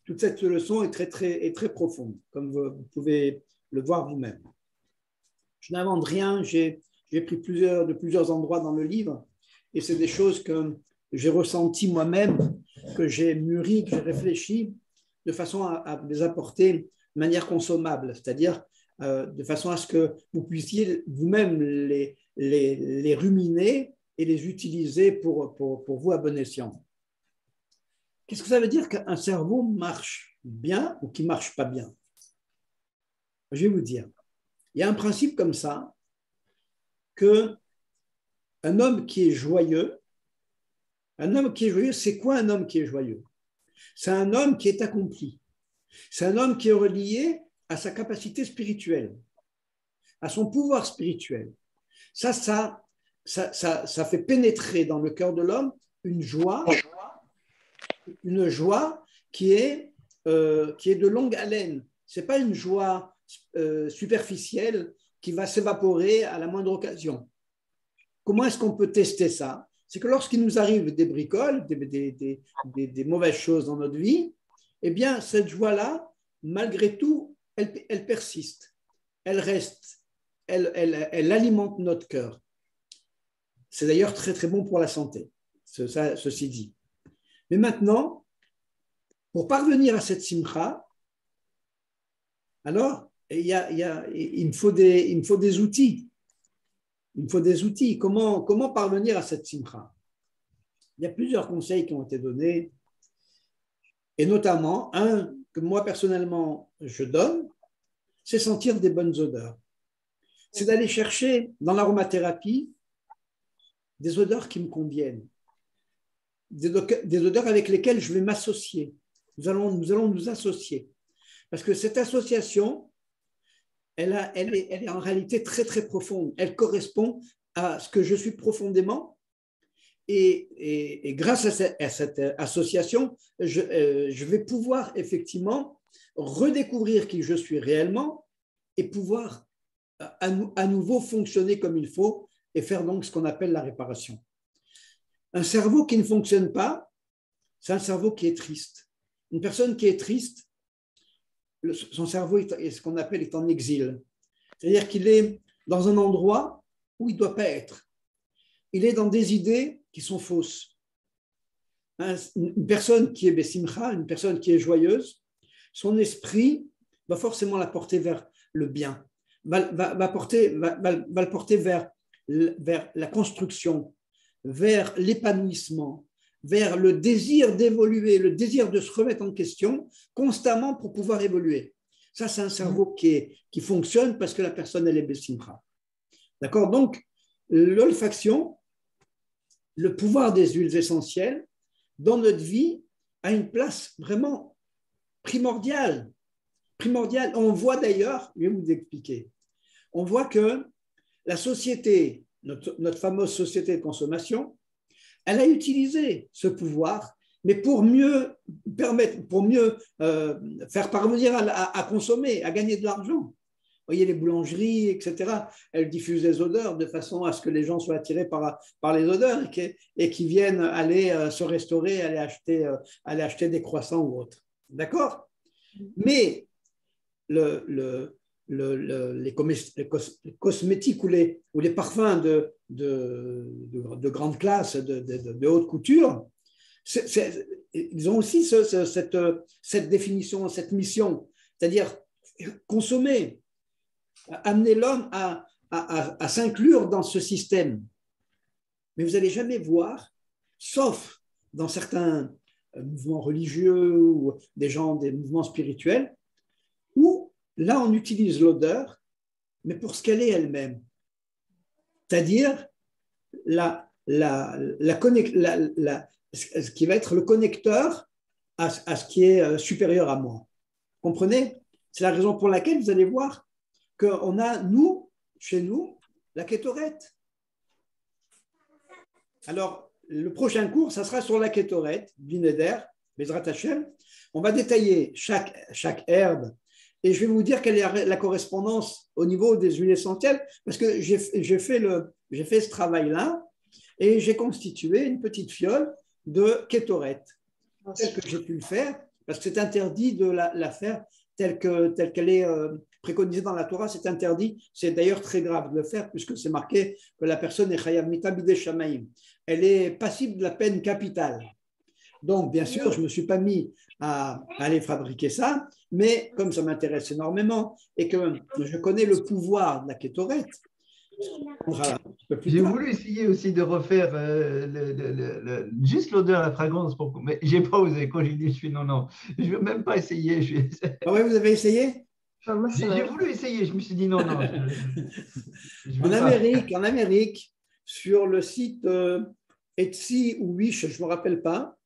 Toute cette leçon est très profonde, comme vous pouvez le voir vous-même. Je n'invente rien, j'ai pris de plusieurs endroits dans le livre, et c'est des choses que j'ai ressenties moi-même, que j'ai mûries, que j'ai réfléchies, de façon à les apporter de manière consommable, c'est-à-dire de façon à ce que vous puissiez vous-même les ruminer et les utiliser pour vous à bon escient. Qu'est-ce que ça veut dire qu'un cerveau marche bien ou qu'il ne marche pas bien? Je vais vous dire. Il y a un principe comme ça, qu'un homme qui est joyeux, c'est quoi un homme qui est joyeux? C'est un homme qui est accompli. C'est un homme qui est relié à sa capacité spirituelle, à son pouvoir spirituel. Ça fait pénétrer dans le cœur de l'homme une joie qui est de longue haleine. Ce n'est pas une joie superficielle qui va s'évaporer à la moindre occasion. Comment est-ce qu'on peut tester ça? C'est que lorsqu'il nous arrive des bricoles, des mauvaises choses dans notre vie, eh bien, cette joie-là, malgré tout, elle persiste, elle reste, elle alimente notre cœur. C'est d'ailleurs très, très bon pour la santé, ceci dit. Mais maintenant, pour parvenir à cette simcha, alors, il me faut des outils. Il me faut des outils. Comment parvenir à cette simcha? Il y a plusieurs conseils qui ont été donnés, et notamment, un que moi personnellement je donne, c'est sentir des bonnes odeurs. C'est d'aller chercher dans l'aromathérapie des odeurs qui me conviennent, des odeurs avec lesquelles je vais m'associer. Nous allons nous associer. Parce que cette association, elle est en réalité très, très profonde. Elle correspond à ce que je suis profondément. Et grâce à cette association, je vais pouvoir effectivement redécouvrir qui je suis réellement et pouvoir à nouveau fonctionner comme il faut et faire donc ce qu'on appelle la réparation. Un cerveau qui ne fonctionne pas, c'est un cerveau qui est triste. Une personne qui est triste, son cerveau est ce qu'on appelle est en exil. C'est-à-dire qu'il est dans un endroit où il ne doit pas être. Il est dans des idées qui sont fausses. Une personne qui est besimcha, une personne qui est joyeuse, son esprit va forcément la porter vers le bien, va le porter vers la construction, vers l'épanouissement, vers le désir d'évoluer, le désir de se remettre en question constamment pour pouvoir évoluer. Ça, c'est un cerveau qui fonctionne parce que la personne, elle est besimcha. D'accord? Donc, l'olfaction, le pouvoir des huiles essentielles dans notre vie a une place vraiment primordiale. On voit d'ailleurs, je vais vous expliquer, on voit que la société, notre fameuse société de consommation, elle a utilisé ce pouvoir, mais pour mieux faire parvenir à consommer, à gagner de l'argent. Vous voyez, les boulangeries, etc., elles diffusent des odeurs de façon à ce que les gens soient attirés par les odeurs et qu'ils viennent aller se restaurer, aller acheter des croissants ou autre. D'accord? Mais les cosmétiques ou les parfums de grande classe, de haute couture, ils ont aussi cette définition, cette mission, c'est-à-dire consommer, amener l'homme à s'inclure dans ce système. Mais vous n'allez jamais voir, sauf dans certains mouvements religieux ou des mouvements spirituels, où là on utilise l'odeur, mais pour ce qu'elle est elle-même. C'est-à-dire ce qui va être le connecteur à ce qui est supérieur à moi. Comprenez? C'est la raison pour laquelle vous allez voir qu'on a, chez nous, la kétoret. Alors, le prochain cours, ça sera sur la kétoret, Bineder, Bezrat Hashem. On va détailler chaque herbe et je vais vous dire quelle est la correspondance au niveau des huiles essentielles parce que j'ai fait ce travail-là et j'ai constitué une petite fiole de kétorette, telle que j'ai pu le faire, parce que c'est interdit de la faire telle qu'elle est préconisée dans la Torah, c'est interdit. C'est d'ailleurs très grave de le faire, puisque c'est marqué que la personne est chayav mitabidei shamaim. Elle est passible de la peine capitale. Donc, bien sûr, je ne me suis pas mis à aller fabriquer ça, mais comme ça m'intéresse énormément et que je connais le pouvoir de la kétorette, j'ai voulu essayer aussi de refaire juste l'odeur, la fragrance, mais je n'ai pas osé. Quand j'ai dit, je ne veux même pas essayer. Ah ouais, vous avez essayé? J'ai voulu essayer, je me suis dit non. En Amérique, sur le site Etsy ou Wish, je ne me rappelle pas,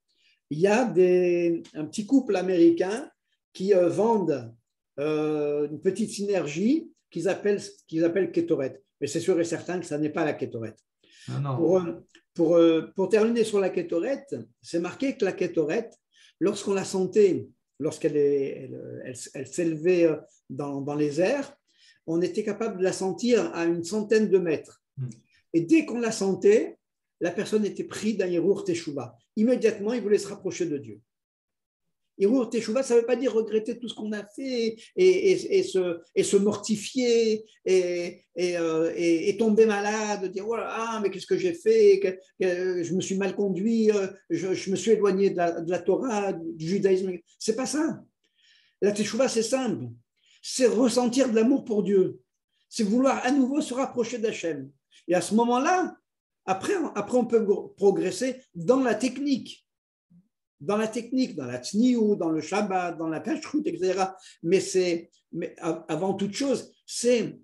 il y a un petit couple américain qui vendent une petite synergie qu'ils appellent kétorette. Mais c'est sûr et certain que ça n'est pas la kétorette. Pour terminer sur la kétorette, c'est marqué que la kétorette, lorsqu'on la sentait, lorsqu'elle s'élevait dans les airs, on était capable de la sentir à une centaine de mètres. Et dès qu'on la sentait, la personne était prise d'un Hirur Teshuvah. Immédiatement, il voulait se rapprocher de Dieu. Hirur Teshuvah, ça ne veut pas dire regretter tout ce qu'on a fait et se mortifier et tomber malade, dire oh là, mais qu'est-ce que j'ai fait, je me suis mal conduit, je me suis éloigné de la Torah, du judaïsme. C'est pas ça. La Teshuvah, c'est simple. C'est ressentir de l'amour pour Dieu. C'est vouloir à nouveau se rapprocher d'Hachem. Et à ce moment-là, après, on peut progresser dans la technique. Dans la tsniou, dans le Shabbat, dans la kashrut, etc. Mais avant toute chose, c'est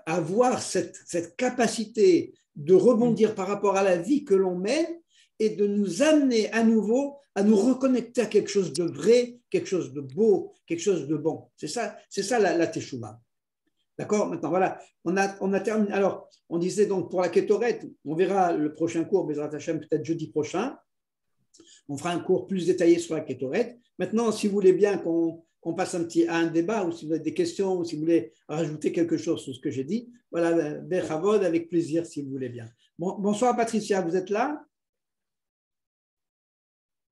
avoir cette capacité de rebondir par rapport à la vie que l'on mène et de nous amener à nouveau à nous reconnecter à quelque chose de vrai, quelque chose de beau, quelque chose de bon. C'est ça la teshuva. D'accord? Maintenant, voilà, on a terminé. Alors, on disait donc pour la kétorette, on verra le prochain cours, Bezrat Hashem, peut-être jeudi prochain. On fera un cours plus détaillé sur la kétorette. Maintenant, si vous voulez bien qu'on passe à un débat, ou si vous avez des questions, ou si vous voulez rajouter quelque chose sur ce que j'ai dit, voilà, Bechavod, avec plaisir, si vous voulez bien. Bonsoir Patricia, vous êtes là?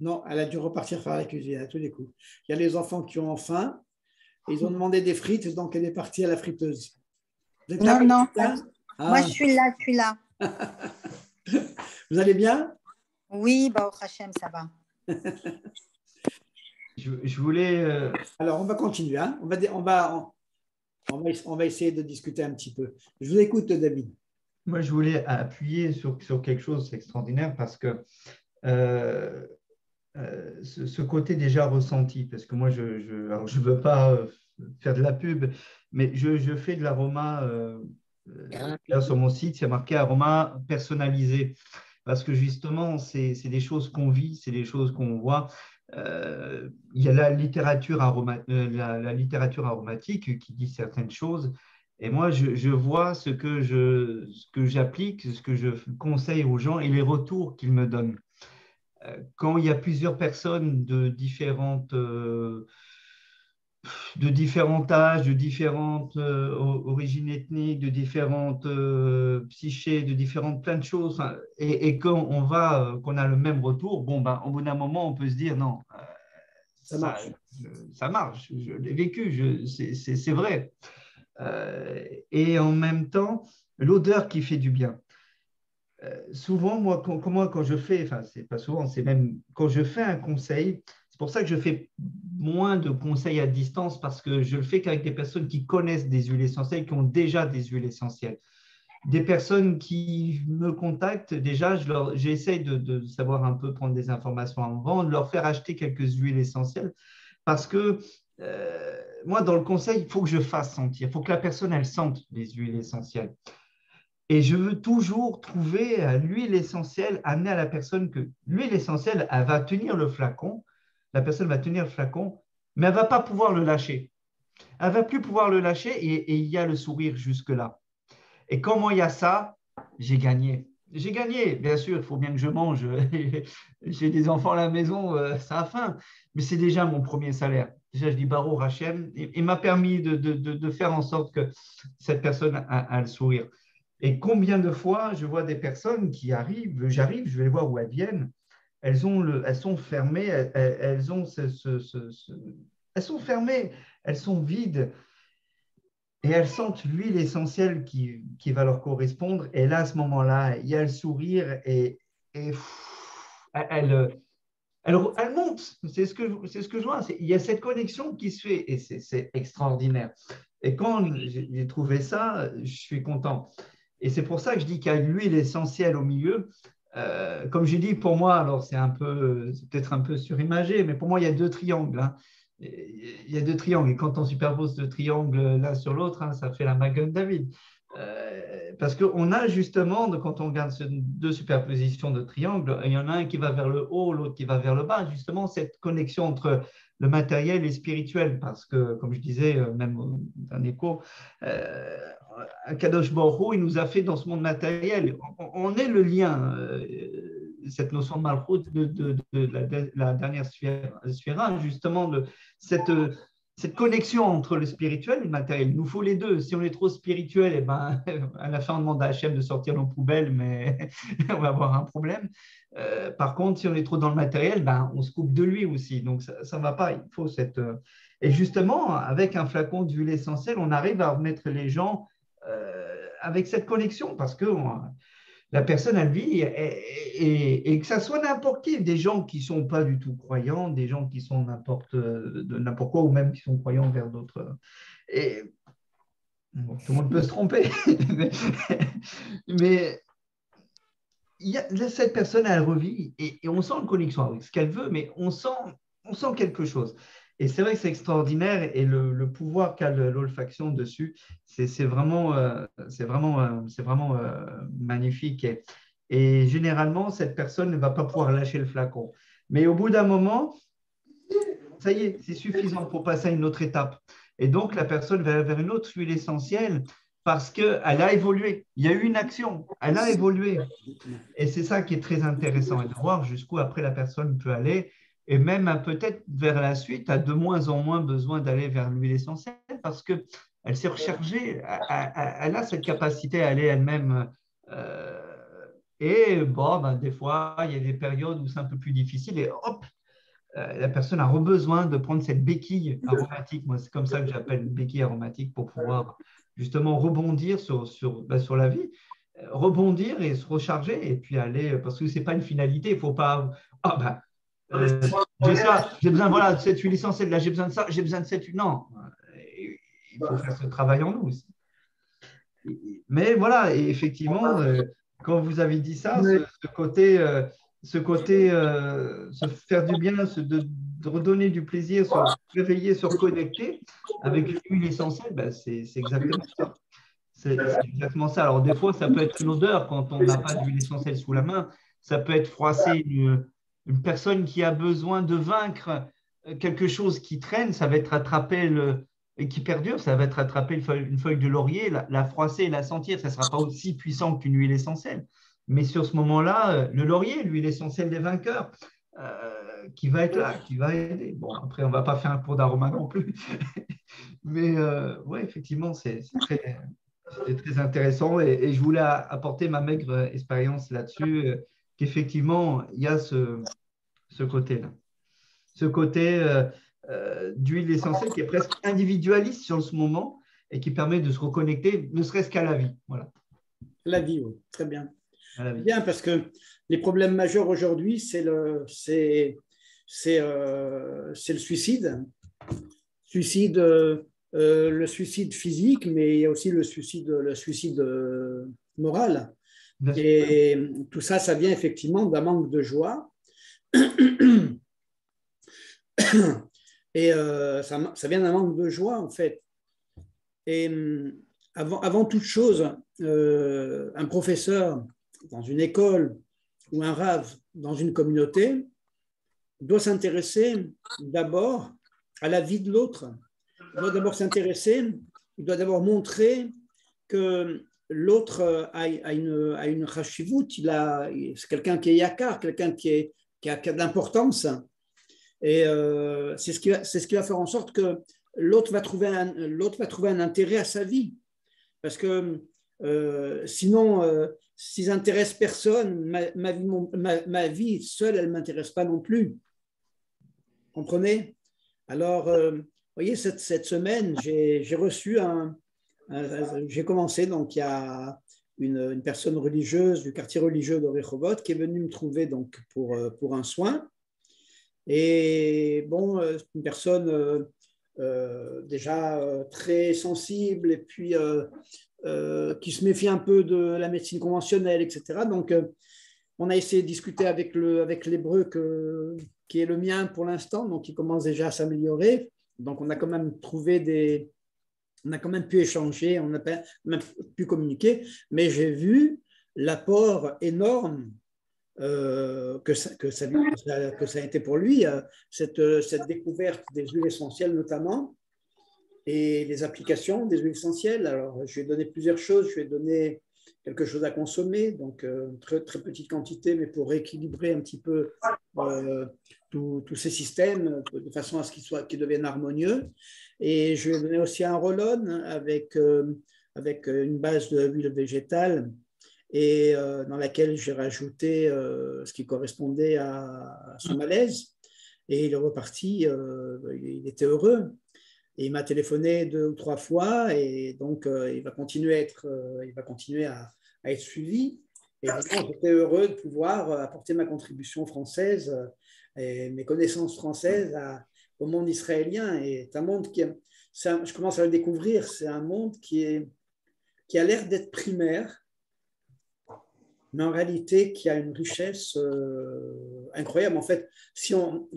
Non, elle a dû repartir faire la cuisine à tous les coups. Il y a les enfants qui ont faim, ils ont demandé des frites, donc elle est partie à la friteuse. Vous êtes là, non. Moi, je suis là. Vous allez bien? Oui, au Hachem, ça va. Je voulais… Alors, on va continuer. Hein. On va essayer de discuter un petit peu. Je vous écoute, David. Moi, je voulais appuyer sur quelque chose d'extraordinaire parce que ce côté déjà ressenti, parce que moi, je ne veux pas faire de la pub, mais je fais de l'aroma. Là, sur mon site, c'est marqué aroma personnalisé. Parce que justement, c'est des choses qu'on vit, c'est des choses qu'on voit. Il y a la littérature aromatique qui dit certaines choses. Et moi, je vois ce que j'applique, ce que je conseille aux gens et les retours qu'ils me donnent. Quand il y a plusieurs personnes de différents âges, de différentes origines ethniques, de différentes psychés, de différentes plein de choses, et qu'on a le même retour, au bout d'un moment, on peut se dire non, ça marche, je l'ai vécu, c'est vrai. Et en même temps, l'odeur qui fait du bien. Souvent, moi, quand je fais, enfin, c'est pas souvent, c'est même quand je fais un conseil, c'est pour ça que je fais moins de conseils à distance parce que je le fais qu'avec des personnes qui connaissent des huiles essentielles, qui ont déjà des huiles essentielles. Des personnes qui me contactent, déjà, j'essaie de savoir un peu, prendre des informations avant, de leur faire acheter quelques huiles essentielles parce que moi, dans le conseil, il faut que je fasse sentir, il faut que la personne, elle sente les huiles essentielles. Et je veux toujours trouver l'huile essentielle, amener à la personne que l'huile essentielle, elle va tenir le flacon, la personne va tenir le flacon, mais elle ne va pas pouvoir le lâcher. Elle ne va plus pouvoir le lâcher et il y a le sourire jusque-là. Et quand moi, il y a ça, j'ai gagné. j'ai gagné, bien sûr, il faut bien que je mange. J'ai des enfants à la maison, ça a faim. Mais c'est déjà mon premier salaire. Déjà, je dis Baruch Hashem. Il m'a permis de faire en sorte que cette personne a le sourire. Et combien de fois je vois des personnes qui arrivent, j'arrive, je vais voir où elles viennent, elles sont fermées, elles sont fermées, elles sont vides. Et elles sentent l'huile essentielle qui va leur correspondre. Et là, à ce moment-là, il y a le sourire et elle monte. C'est ce que je vois. Il y a cette connexion qui se fait et c'est extraordinaire. Et quand j'ai trouvé ça, je suis content. Et c'est pour ça que je dis qu'il y a l'huile essentielle au milieu. Comme j'ai dit, pour moi, alors c'est peut-être un peu surimagé, mais pour moi, il y a deux triangles. Hein. Il y a deux triangles, et quand on superpose deux triangles l'un sur l'autre, hein, ça fait la Magen David. Parce qu'on a justement, quand on regarde ces deux superpositions de triangles, il y en a un qui va vers le haut, l'autre qui va vers le bas, justement cette connexion entre le matériel et le spirituel, parce que, comme je disais, même un écho, Kadosh Baruch Hu, il nous a fait dans ce monde matériel. On est le lien, cette notion de malchut de la dernière sphira, justement, de cette connexion entre le spirituel et le matériel. Il nous faut les deux. Si on est trop spirituel, eh ben, à la fin, on demande à Hachem de sortir nos poubelles, mais on va avoir un problème. Par contre, si on est trop dans le matériel, ben, on se coupe de lui aussi. Donc, ça ne va pas. Il faut cette… Et justement, avec un flacon d'huile essentielle, on arrive à remettre les gens avec cette connexion parce que la personne, elle vit et que ça soit n'importe qui, des gens qui ne sont pas du tout croyants, des gens qui sont n'importe quoi ou même qui sont croyants vers d'autres. Et bon, tout le monde peut se tromper, mais cette personne, elle revit et on sent une connexion avec ce qu'elle veut, mais on sent quelque chose. Et c'est vrai que c'est extraordinaire et le pouvoir qu'a l'olfaction dessus, c'est vraiment magnifique. Et généralement, cette personne ne va pas pouvoir lâcher le flacon. Mais au bout d'un moment, ça y est, c'est suffisant pour passer à une autre étape. Et donc, la personne va vers une autre huile essentielle parce qu'elle a évolué. Il y a eu une action, elle a évolué. Et c'est ça qui est très intéressant et de voir jusqu'où après la personne peut aller. Et même peut-être vers la suite, a de moins en moins besoin d'aller vers l'huile essentielle parce qu'elle s'est rechargée, elle a cette capacité à aller elle-même. Et bon, ben, des fois, il y a des périodes où c'est un peu plus difficile et hop, la personne a besoin de prendre cette béquille aromatique. Moi, c'est comme ça que j'appelle une béquille aromatique pour pouvoir justement rebondir sur la vie, rebondir et se recharger et puis aller, parce que ce n'est pas une finalité, il ne faut pas… Ah ben, j'ai ça, j'ai besoin de cette huile essentielle, là j'ai besoin de ça, j'ai besoin de cette huile. Non, il faut faire ce travail en nous aussi. Mais voilà, et effectivement, quand vous avez dit ça, ce côté se faire du bien, de redonner du plaisir, se réveiller, se reconnecter avec l'huile essentielle, ben c'est exactement ça. C'est exactement ça. Alors des fois, ça peut être une odeur quand on n'a pas d'huile essentielle sous la main. Ça peut être froisser une personne qui a besoin de vaincre quelque chose qui traîne, ça va être attraper et qui perdure, ça va être attraper une feuille de laurier, la froisser et la sentir. Ça ne sera pas aussi puissant qu'une huile essentielle. Mais sur ce moment-là, le laurier, l'huile essentielle des vainqueurs, qui va être là, qui va aider. Bon, après, on ne va pas faire un cours d'aroma non plus. Mais oui, effectivement, c'était très intéressant et je voulais apporter ma maigre expérience là-dessus, qu'effectivement, il y a ce côté-là. Ce côté d'huile essentielle qui est presque individualiste sur ce moment et qui permet de se reconnecter, ne serait-ce qu'à la vie. Voilà. La vie, oui, très bien. Bien, parce que les problèmes majeurs aujourd'hui, c'est le suicide. Le suicide physique, mais il y a aussi le suicide moral. Et tout ça, ça vient effectivement d'un manque de joie. Et ça vient d'un manque de joie, en fait. Et avant toute chose, un professeur dans une école ou un rav dans une communauté doit s'intéresser d'abord à la vie de l'autre. Il doit d'abord s'intéresser, il doit d'abord montrer que l'autre a une chashivut, c'est quelqu'un qui est yakar, quelqu'un qui a de l'importance. Et c'est ce qui va faire en sorte que l'autre va trouver un intérêt à sa vie. Parce que sinon, si j'intéresse personne, ma vie seule, elle ne m'intéresse pas non plus. Comprenez? Alors, vous voyez, cette semaine, j'ai reçu j'ai commencé, donc il y a une personne religieuse du quartier religieux de Rehovot qui est venue me trouver donc, pour un soin. Et bon, c'est une personne déjà très sensible et puis qui se méfie un peu de la médecine conventionnelle, etc. Donc, on a essayé de discuter avec l'hébreu qui est le mien pour l'instant, donc il commence déjà à s'améliorer. Donc, on a quand même on a quand même pu échanger, on a même pu communiquer, mais j'ai vu l'apport énorme que ça a été pour lui, cette découverte des huiles essentielles notamment, et les applications des huiles essentielles. Alors, je lui ai donné plusieurs choses. Je lui ai donné quelque chose à consommer, donc très, très petite quantité, mais pour rééquilibrer un petit peu tous ces systèmes de façon à ce qu'ils deviennent harmonieux. Et je lui ai donné aussi un roll-on avec une base d'huile végétale et dans laquelle j'ai rajouté ce qui correspondait à son malaise. Et il est reparti, il était heureux. Et il m'a téléphoné 2 ou 3 fois et donc il va continuer à être suivi. Et vraiment, j'étais heureux de pouvoir apporter ma contribution française et mes connaissances françaises au monde israélien. Et c'est un monde je commence à le découvrir, c'est un monde qui a l'air d'être primaire, mais en réalité qui a une richesse incroyable. En fait, bon,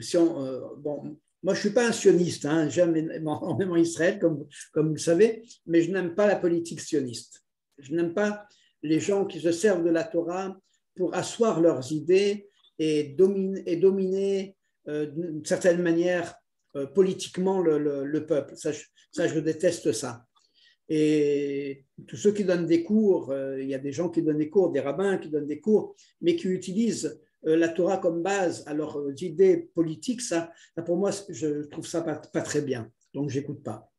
moi, je ne suis pas un sioniste, hein, j'aime énormément Israël, comme vous le savez, mais je n'aime pas la politique sioniste. Je n'aime pas les gens qui se servent de la Torah pour asseoir leurs idées et dominer d'une certaine manière politiquement le peuple. Ça, je déteste ça. Et tous ceux qui donnent des cours, il y a des gens qui donnent des cours, des rabbins qui donnent des cours, mais qui utilisent la Torah comme base à leurs idées politiques, ça pour moi, je trouve ça pas très bien. Donc, je n'écoute pas.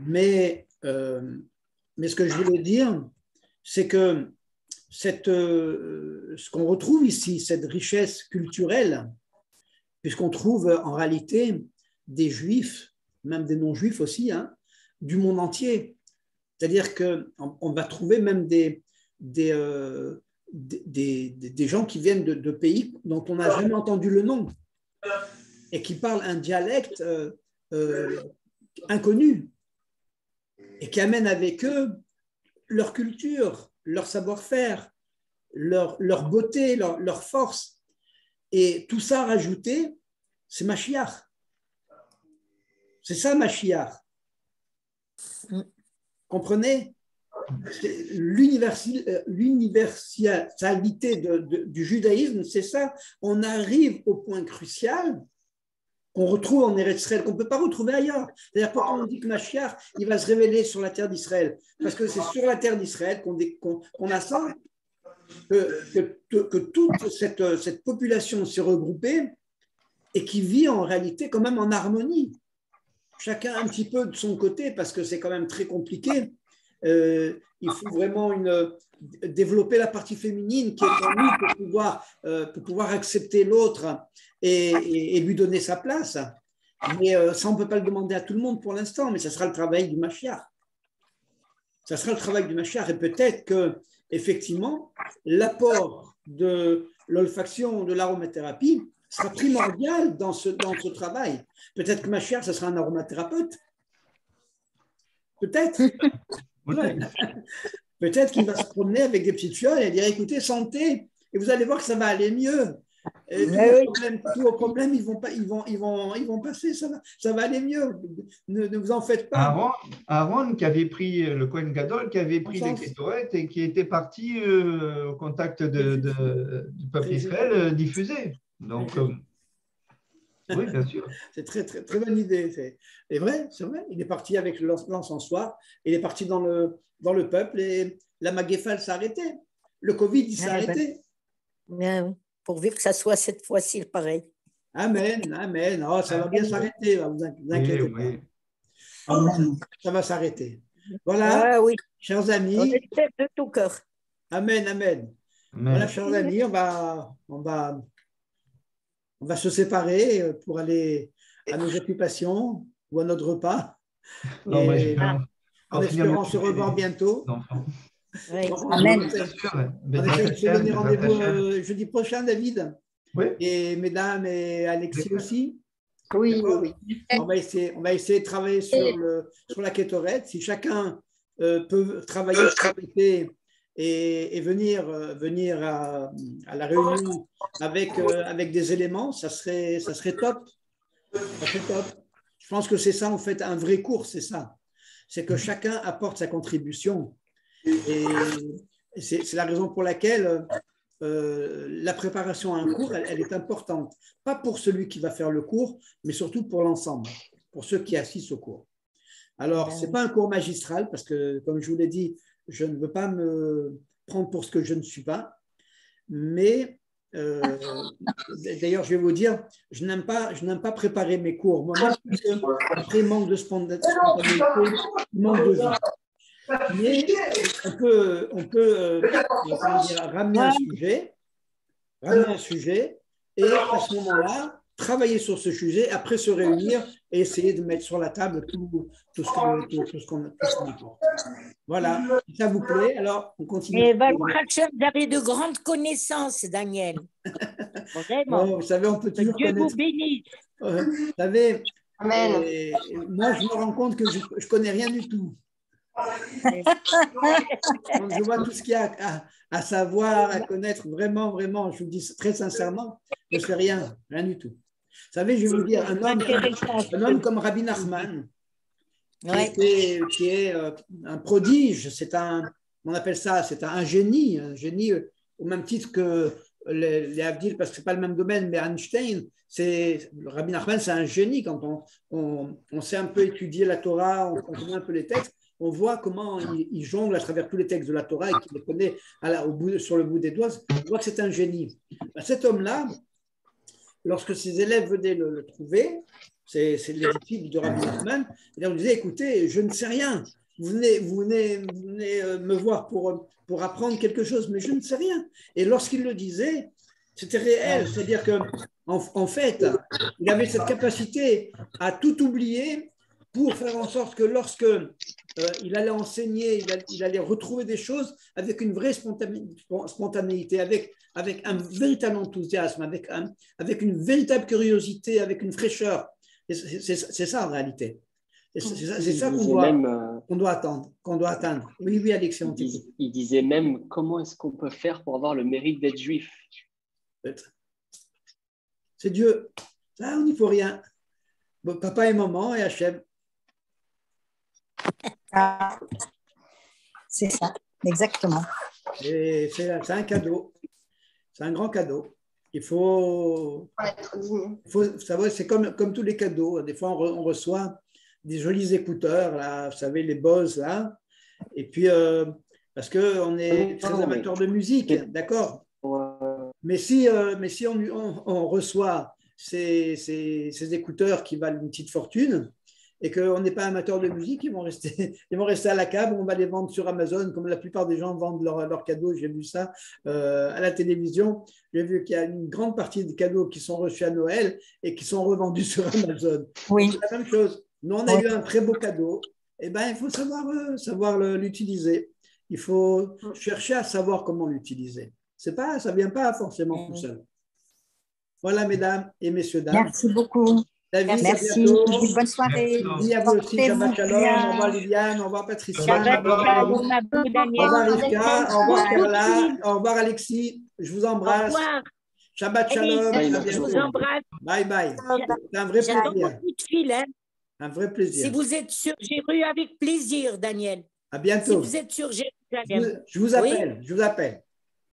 Mais ce que je voulais dire, c'est que ce qu'on retrouve ici, cette richesse culturelle, puisqu'on trouve en réalité des juifs, même des non-juifs aussi, hein, du monde entier. C'est-à-dire qu'on va trouver même des gens qui viennent de pays dont on n'a jamais entendu le nom et qui parlent un dialecte inconnu et qui amènent avec eux leur culture, leur savoir-faire, leur beauté, leur force. Et tout ça rajouté, c'est Mashiach. C'est ça Mashiach. Comprenez? L'universalité du judaïsme, c'est ça. On arrive au point crucial qu'on retrouve en Eretz Israël, qu'on ne peut pas retrouver ailleurs. C'est-à-dire, pourquoi on dit que Mashiach, il va se révéler sur la terre d'Israël? Parce que c'est sur la terre d'Israël qu'on a ça, que toute cette population s'est regroupée et qui vit en réalité quand même en harmonie. Chacun un petit peu de son côté, parce que c'est quand même très compliqué. Il faut vraiment développer la partie féminine qui est en nous pour pouvoir accepter l'autre et lui donner sa place. Mais ça, on ne peut pas le demander à tout le monde pour l'instant, mais ça sera le travail du Mashiach. Ça sera le travail du Mashiach et peut-être que effectivement, l'apport de l'olfaction, de l'aromathérapie sera primordial dans ce travail. Peut-être que Mashiach, ce sera un aromathérapeute. Peut-être. Peut-être qu'il va se promener avec des petites fioles et dire, écoutez, sentez, et vous allez voir que ça va aller mieux. Tous vos problèmes, ils vont passer, ça va aller mieux. Ne vous en faites pas. Aaron qui avait pris le Kohen Gadol, qui avait pris les Kétoret et qui était parti au contact du peuple Israël diffusé. Donc, Oui, bien sûr. C'est très, très, très bonne idée. C'est vrai, c'est vrai. Il est parti avec l'encensoir, il est parti dans le peuple et la Magéphale s'est arrêtée. Le Covid, il s'est arrêté. Oui. Pourvu que ça soit cette fois-ci pareil. Amen, amen. Oh, ça va bien s'arrêter, vous inquiétez pas. Ça va s'arrêter. Voilà, oui. chers amis. De tout cœur. Amen, amen. Voilà, chers amis, on va se séparer pour aller à nos occupations ou à notre repas. Non, en espérant se revoir bientôt. Oui. Amen. On essaie de se donner rendez-vous jeudi prochain, David. Oui. Et mesdames et Alexis aussi. Oui. On va essayer de travailler sur la kétorette. Si chacun peut travailler sur la kétorette et venir à la réunion avec des éléments, ça serait top. Ça serait top. Je pense que c'est ça, en fait, un vrai cours, c'est ça. C'est que chacun apporte sa contribution. Et c'est la raison pour laquelle la préparation à un cours, elle est importante. Pas pour celui qui va faire le cours, mais surtout pour l'ensemble, pour ceux qui assistent au cours. Alors, ce n'est pas un cours magistral, parce que, comme je vous l'ai dit, je ne veux pas me prendre pour ce que je ne suis pas, mais d'ailleurs, je vais vous dire, je n'aime pas préparer mes cours moi-même, parce que après, il manque de spontanéité, il manque de vie. Mais on peut ramener un sujet et à ce moment-là, travailler sur ce sujet, après se réunir et essayer de mettre sur la table tout ce qu'on apporte. Voilà, si ça vous plaît, alors on continue. Et vous avez de grandes connaissances, Daniel. Vraiment. Bon, vous savez, on peut toujours Dieu connaître. vous bénisse. Vous savez, moi, je me rends compte que je ne connais rien du tout. Donc, je vois tout ce qu'il y a à savoir, à connaître, vraiment, je vous dis très sincèrement, je ne sais rien du tout. Vous savez, je vais vous dire, un homme comme Rabbi Nachman, qui est un prodige, on appelle ça, c'est un génie au même titre que les Avdil, parce que ce n'est pas le même domaine, mais Einstein, Rabbi Nachman, c'est un génie. Quand on sait un peu étudier la Torah, on connaît un peu les textes, on voit comment il jongle à travers tous les textes de la Torah et qu'il les connaît sur le bout des doigts. On voit que c'est un génie. Cet homme-là, lorsque ses élèves venaient le trouver, c'est les disciples de Rabbi Nachman, et on lui disait, écoutez, je ne sais rien, vous venez me voir pour apprendre quelque chose, mais je ne sais rien. Et lorsqu'il le disait, c'était réel, c'est-à-dire qu'en fait, il avait cette capacité à tout oublier pour faire en sorte que lorsque il allait enseigner, il allait retrouver des choses avec une vraie spontanéité, avec un véritable enthousiasme, avec une véritable curiosité, avec une fraîcheur. C'est ça en réalité. C'est ça qu'on doit atteindre. Oui, Alexis, il disait même, comment est-ce qu'on peut faire pour avoir le mérite d'être juif? C'est Dieu. Ça, on n'y faut rien. Bon, papa et maman et Hachem. C'est ça, exactement. Et c'est un cadeau. C'est un grand cadeau. Il faut savoir, c'est comme tous les cadeaux. Des fois, on reçoit des jolis écouteurs, là, vous savez, les Bose, là. Et puis, parce qu'on est très amateurs de musique, d'accord. Mais si on reçoit ces écouteurs qui valent une petite fortune, et qu'on n'est pas amateur de musique, ils vont rester à la cave, on va les vendre sur Amazon, comme la plupart des gens vendent leurs cadeaux. J'ai vu ça à la télévision. J'ai vu qu'il y a une grande partie des cadeaux qui sont reçus à Noël et qui sont revendus sur Amazon. Oui. C'est la même chose. Nous, on a eu un très beau cadeau. Eh ben, il faut savoir l'utiliser. Il faut chercher à savoir comment l'utiliser. Ça ne vient pas forcément tout seul. Voilà, mesdames et messieurs, dames. Merci beaucoup. David, merci. Bonne soirée. Merci à vous aussi. Shabbat shalom. Au revoir Liliane. Au revoir Patricia. Shabbat shalom. Au revoir Rivka. Au revoir Carla. Au revoir Alexis. Je vous embrasse. Au revoir. Shabbat shalom. Je vous embrasse. Bye bye. C'est un vrai plaisir. J'attends vos coups de fil. Hein. Un vrai plaisir. Si vous êtes sur Jéru, avec plaisir, Daniel. À bientôt. Si vous êtes sur Jérusalem. Je vous appelle. Oui? Je vous appelle.